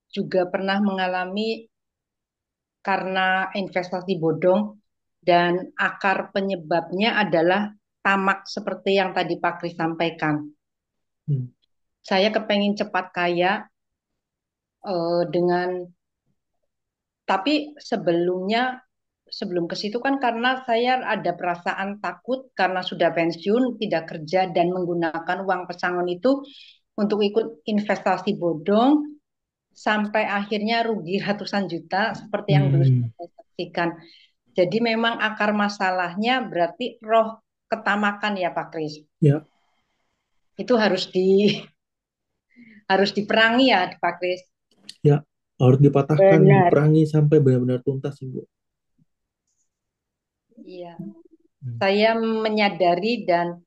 juga pernah mengalami karena investasi bodong dan akar penyebabnya adalah tamak seperti yang tadi Pak Kris sampaikan. Hmm. Saya kepengen cepat kaya dengan, tapi sebelum ke situ kan karena saya ada perasaan takut karena sudah pensiun, tidak kerja dan menggunakan uang pesangon itu untuk ikut investasi bodong sampai akhirnya rugi ratusan juta seperti yang dulu Hmm. saya saksikan. Jadi memang akar masalahnya berarti roh ketamakan ya Pak Kris. Ya, Itu harus diperangi ya Pak Kris. ya, harus dipatahkan, Benar. diperangi sampai benar-benar tuntas, Ibu. Iya. Hmm. Saya menyadari dan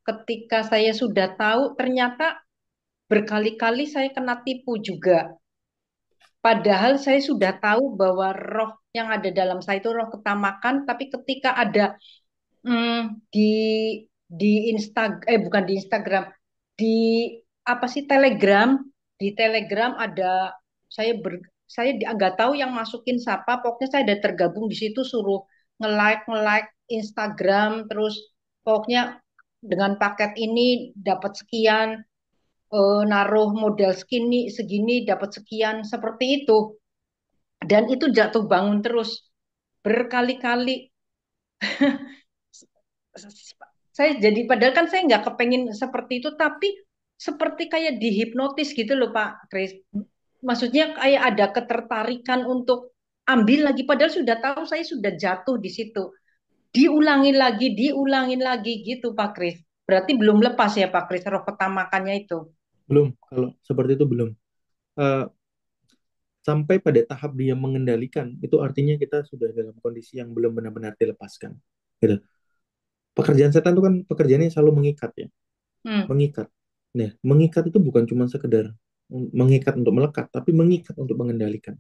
ketika saya sudah tahu ternyata berkali-kali saya kena tipu juga. Padahal saya sudah tahu bahwa roh yang ada dalam saya itu roh ketamakan, tapi ketika ada di bukan di Instagram, di apa sih Telegram, di Telegram ada saya saya nggak tahu yang masukin siapa, pokoknya saya ada tergabung di situ suruh nge-like Instagram, terus pokoknya dengan paket ini dapat sekian, naruh modal segini dapat sekian seperti itu, dan itu jatuh bangun terus berkali-kali. Saya jadi padahal kan saya nggak kepengen seperti itu, tapi seperti kayak dihipnotis gitu loh Pak Kris. Maksudnya kayak ada ketertarikan untuk ambil lagi padahal sudah tahu saya sudah jatuh di situ. Diulangin lagi gitu Pak Kris. Berarti belum lepas ya Pak Kris roh ketamakannya itu. Belum, kalau seperti itu belum. Eh, Sampai pada tahap dia mengendalikan, itu artinya kita sudah dalam kondisi yang belum benar-benar dilepaskan. Gitu. Pekerjaan setan itu kan pekerjaannya selalu mengikat ya, Hmm. mengikat. Nah, mengikat itu bukan cuma sekedar mengikat untuk melekat, tapi mengikat untuk mengendalikan.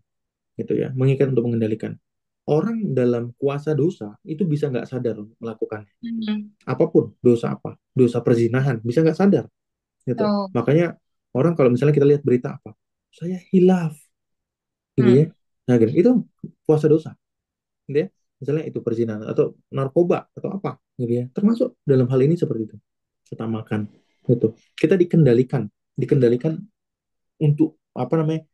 Gitu ya, mengikat untuk mengendalikan. Orang dalam kuasa dosa itu bisa nggak sadar melakukannya. Hmm. Apapun, dosa apa? Dosa perzinahan, bisa nggak sadar. Gitu. Oh. Makanya orang kalau misalnya kita lihat berita apa, saya hilaf, gitu ya. Hmm. Nah, gitu. Itu puasa dosa, gitu ya. Misalnya itu perzinahan atau narkoba atau apa, gitu ya. Termasuk dalam hal ini seperti itu. Kita makan, gitu. Kita dikendalikan, dikendalikan untuk apa namanya?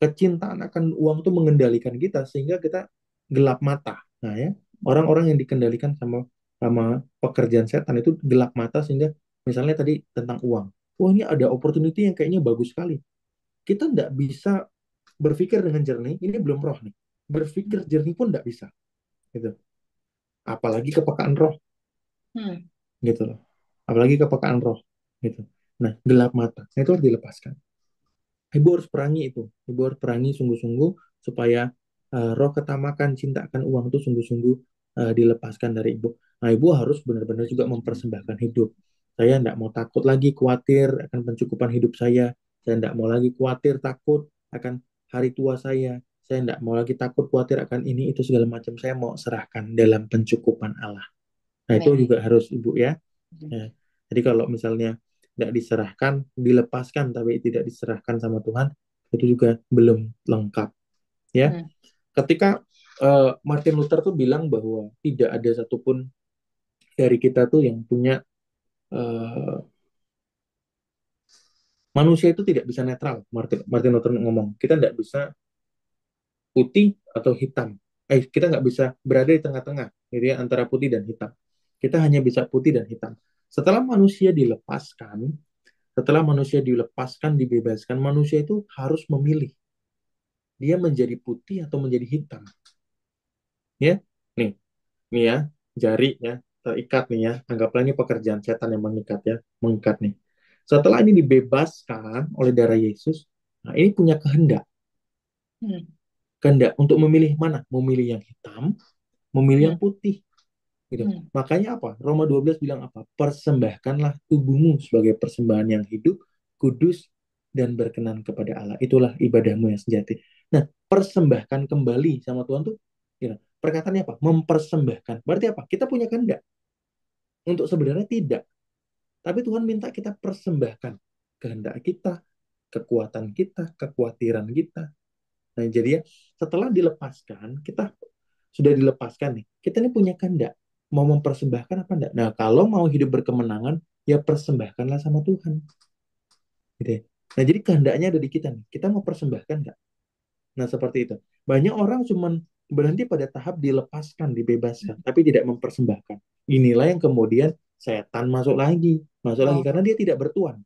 Kecintaan akan uang itu mengendalikan kita sehingga kita gelap mata. Nah, ya. Orang-orang yang dikendalikan sama sama pekerjaan setan itu gelap mata sehingga misalnya tadi tentang uang. Wah, ini ada opportunity yang kayaknya bagus sekali. Kita tidak bisa berpikir dengan jernih, ini belum roh nih. Berpikir jernih pun tidak bisa, gitu. Apalagi kepekaan roh, Hmm. gitu loh. Apalagi kepekaan roh, gitu. Nah, gelap mata, nah, itu harus dilepaskan. Ibu harus perangi itu. Ibu harus perangi sungguh-sungguh supaya roh ketamakan, cinta akan uang itu sungguh-sungguh dilepaskan dari ibu. Nah, ibu harus benar-benar juga mempersembahkan hidup. Saya tidak mau takut lagi, khawatir akan pencukupan hidup saya. Saya tidak mau lagi khawatir, takut akan hari tua saya. Saya tidak mau lagi takut khawatir akan ini itu segala macam. Saya mau serahkan dalam pencukupan Allah. Nah, itu Amin. juga harus Ibu ya. Ya. Jadi kalau misalnya tidak diserahkan, dilepaskan tapi tidak diserahkan sama Tuhan, itu juga belum lengkap. Ya, Hmm. ketika Martin Luther tuh bilang bahwa tidak ada satupun dari kita tuh yang punya manusia itu tidak bisa netral. Martin Luther ngomong, kita tidak bisa putih atau hitam. Kita nggak bisa berada di tengah-tengah, gitu ya, antara putih dan hitam. Kita hanya bisa putih dan hitam. Setelah manusia dilepaskan, dibebaskan, manusia itu harus memilih. Dia menjadi putih atau menjadi hitam. Ya, nih, ya, jari ya, terikat nih ya. Anggaplah ini pekerjaan setan yang mengikat nih. Setelah ini dibebaskan oleh darah Yesus, nah ini punya kehendak. Hmm. Kehendak untuk memilih mana? Memilih yang hitam, memilih yang Hmm. putih. Gitu. Hmm. Makanya apa? Roma 12 bilang apa? Persembahkanlah tubuhmu sebagai persembahan yang hidup, kudus, dan berkenan kepada Allah. Itulah ibadahmu yang sejati. Nah, persembahkan kembali sama Tuhan tuh, gitu. Perkataannya apa? Mempersembahkan. Berarti apa? Kita punya kehendak. Untuk sebenarnya tidak. Tapi Tuhan minta kita persembahkan kehendak kita, kekuatan kita, kekhawatiran kita. Nah, jadi ya, setelah dilepaskan, kita sudah dilepaskan nih. Kita ini punya kehendak. Mau mempersembahkan apa enggak? Nah, kalau mau hidup berkemenangan, ya persembahkanlah sama Tuhan. Gitu ya. Nah, jadi kehendaknya ada di kita nih. Kita mau persembahkan enggak? Nah, seperti itu. Banyak orang cuman berhenti pada tahap dilepaskan, dibebaskan, tapi tidak mempersembahkan. Inilah yang kemudian setan masuk lagi Oh, karena dia tidak bertuan.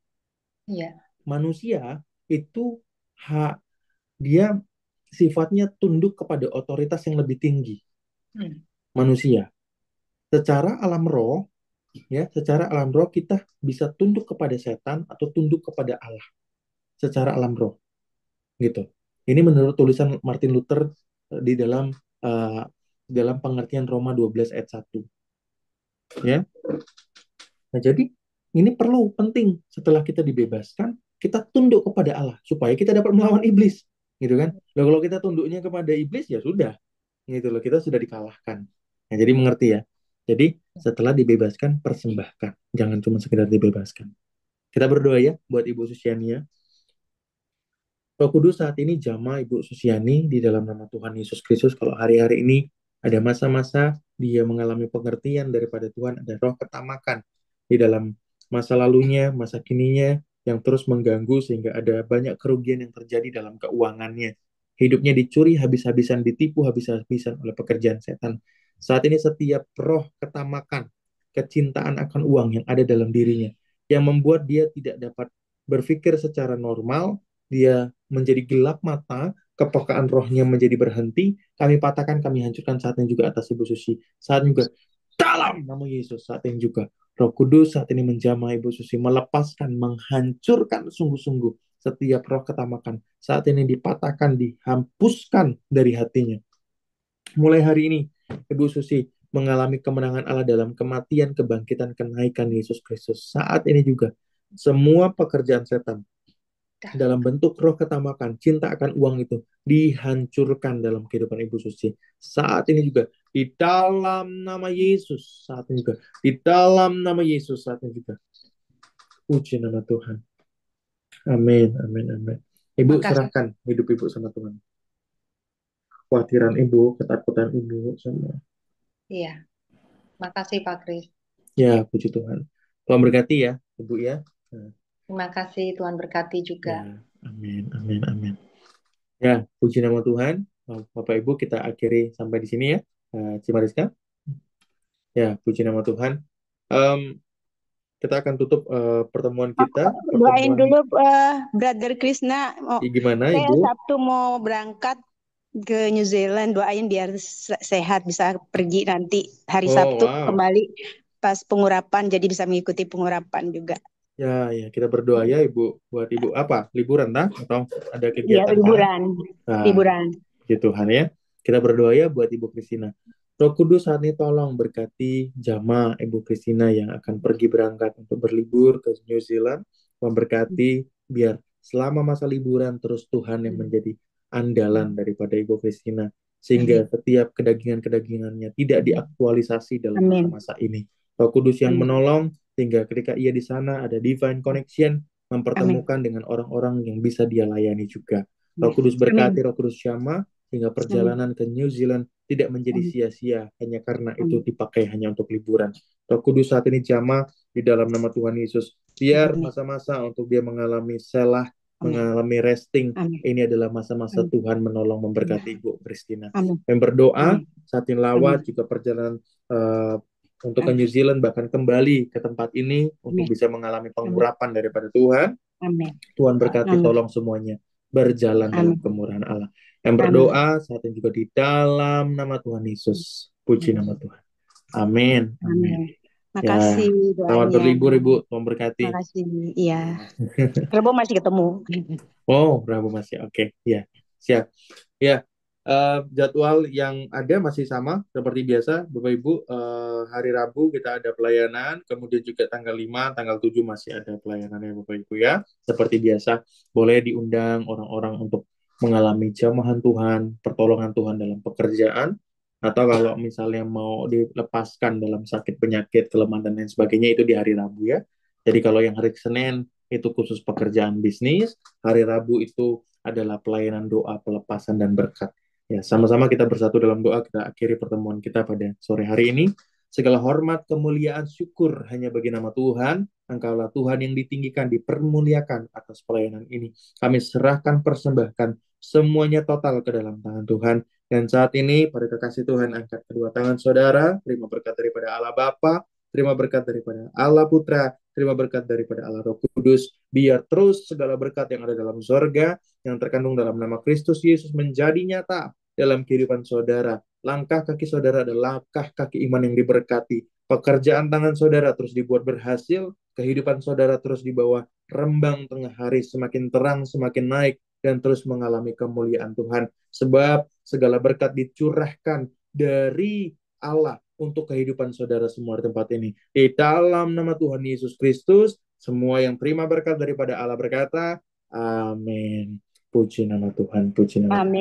iya. Manusia itu dia sifatnya tunduk kepada otoritas yang lebih tinggi. Hmm. Manusia secara alam roh, ya, secara alam roh kita bisa tunduk kepada setan atau tunduk kepada Allah secara alam roh, gitu. Ini menurut tulisan Martin Luther di uh, dalam pengertian Roma 12 ayat 1, ya. Nah, jadi ini penting setelah kita dibebaskan, kita tunduk kepada Allah supaya kita dapat melawan iblis, gitu kan. Loh, kalau kita tunduknya kepada iblis ya sudah, gitu loh, kita sudah dikalahkan. Nah, jadi mengerti ya. Jadi setelah dibebaskan, persembahkan. Jangan cuma sekedar dibebaskan. Kita berdoa ya buat Ibu Susiani ya. Roh Kudus saat ini jamah Ibu Susiani di dalam nama Tuhan Yesus Kristus. Kalau hari-hari ini ada masa-masa dia mengalami pengertian daripada Tuhan, ada roh ketamakan di dalam masa lalunya, masa kininya yang terus mengganggu sehingga ada banyak kerugian yang terjadi dalam keuangannya. Hidupnya dicuri habis-habisan, ditipu habis-habisan oleh pekerjaan setan. Saat ini setiap roh ketamakan, kecintaan akan uang yang ada dalam dirinya, yang membuat dia tidak dapat berpikir secara normal, dia menjadi gelap mata, kepekaan rohnya menjadi berhenti, kami patahkan, kami hancurkan saat ini juga atas Ibu Susi. Saat ini juga dalam nama Yesus, saat ini juga Roh Kudus saat ini menjamah Ibu Susi, melepaskan, menghancurkan sungguh-sungguh setiap roh ketamakan. Saat ini dipatahkan, dihapuskan dari hatinya. Mulai hari ini, Ibu Susi mengalami kemenangan Allah dalam kematian, kebangkitan, kenaikan Yesus Kristus. Saat ini juga, semua pekerjaan setan dalam bentuk roh ketamakan, cinta akan uang itu dihancurkan dalam kehidupan Ibu Susi. Saat ini juga di dalam nama Yesus, saat ini juga di dalam nama Yesus, saat ini juga. Puji nama Tuhan. Amin, amin, amin. Ibu Makasih. serahkan hidup Ibu sama Tuhan. Kekhawatiran Ibu, ketakutan Ibu semua. Iya. Makasih Pak Kris. Ya, puji Tuhan. Tuhan berkati ya, Ibu ya. Nah, Terima kasih, Tuhan berkati juga. ya, amin, amin, amin. Ya, puji nama Tuhan. Bapak Ibu, kita akhiri sampai di sini ya. Cima Rizka. Ya, puji nama Tuhan. Em, kita akan tutup pertemuan kita. Doain Pertemuan dulu Brother Krishna. gimana, Saya Ibu? Sabtu mau berangkat ke New Zealand. Doain biar sehat bisa pergi nanti hari Oh, Sabtu wow. kembali pas pengurapan jadi bisa mengikuti pengurapan juga. Ya, ya, kita berdoa ya, Ibu. Buat Ibu apa? Liburan, tak? Atau ada Ya, kegiatan? liburan. Nah, Liburan. puji Tuhan ya. Kita berdoa ya buat Ibu Kristina. Roh Kudus saat ini tolong berkati jamaah Ibu Kristina yang akan pergi berangkat untuk berlibur ke New Zealand. Memberkati biar selama masa liburan terus Tuhan yang menjadi andalan daripada Ibu Christina, sehingga setiap kedagingan-kedagingannya tidak diaktualisasi dalam Amin. masa-masa ini. Roh Kudus yang Amin. menolong, sehingga ketika ia di sana ada divine connection, Amin. mempertemukan dengan orang-orang yang bisa dia layani juga. Roh Kudus berkati, Amin. Roh Kudus Syama, sehingga Amin. perjalanan ke New Zealand tidak menjadi Amin. sia-sia hanya karena itu Amin. dipakai hanya untuk liburan. Roh Kudus saat ini jamah di dalam nama Tuhan Yesus. Biar Amin. masa-masa untuk dia mengalami selah, Amin. mengalami resting, Amin. ini adalah masa-masa Amin. Tuhan menolong memberkati Ibu Christina. Amin. Yang berdoa Amin. saat ini lawat Amin. juga perjalanan untuk ke Amin. New Zealand, bahkan kembali ke tempat ini untuk Amin. bisa mengalami Amin. pengurapan daripada Tuhan. Amin. Tuhan berkati, Amin. tolong semuanya berjalan dalam Amin. kemurahan Allah. Yang Amin. berdoa saat ini juga di dalam nama Tuhan Yesus. Puji nama Tuhan. Amin. Amin. Amin. Ya, Makasih selamat doanya. berlibur Ibu. Tuhan berkati. Makasih. Iya. Rebo masih ketemu. Oh, Rabu masih. Oke, ya. Siap. Ya, jadwal yang ada masih sama seperti biasa, Bapak Ibu. Hari Rabu kita ada pelayanan, kemudian juga tanggal 5, tanggal 7 masih ada pelayanan ya Bapak Ibu ya. Seperti biasa, boleh diundang orang-orang untuk mengalami jamahan Tuhan, pertolongan Tuhan dalam pekerjaan, atau kalau misalnya mau dilepaskan dalam sakit, penyakit, kelemahan, dan lain sebagainya, itu di hari Rabu ya. Jadi kalau yang hari Senin itu khusus pekerjaan bisnis, hari Rabu itu adalah pelayanan doa, pelepasan, dan berkat. Ya, sama-sama kita bersatu dalam doa, kita akhiri pertemuan kita pada sore hari ini. Segala hormat, kemuliaan, syukur hanya bagi nama Tuhan. Engkaulah Tuhan yang ditinggikan, dipermuliakan atas pelayanan ini. Kami serahkan, persembahkan semuanya total ke dalam tangan Tuhan. Dan saat ini, pada kekasih Tuhan, angkat kedua tangan saudara, terima berkat daripada Allah Bapa, terima berkat daripada Allah Putra, terima berkat daripada Allah Roh Kudus. Biar terus segala berkat yang ada dalam sorga, yang terkandung dalam nama Kristus Yesus menjadi nyata dalam kehidupan saudara. Langkah kaki saudara adalah langkah kaki iman yang diberkati. Pekerjaan tangan saudara terus dibuat berhasil, kehidupan saudara terus di bawah rembang tengah hari semakin terang, semakin naik, dan terus mengalami kemuliaan Tuhan. Sebab segala berkat dicurahkan dari Allah untuk kehidupan saudara semua di tempat ini. Di dalam nama Tuhan Yesus Kristus, semua yang terima berkat daripada Allah berkata, amin. Puji nama Tuhan, puji nama Tuhan. Amin.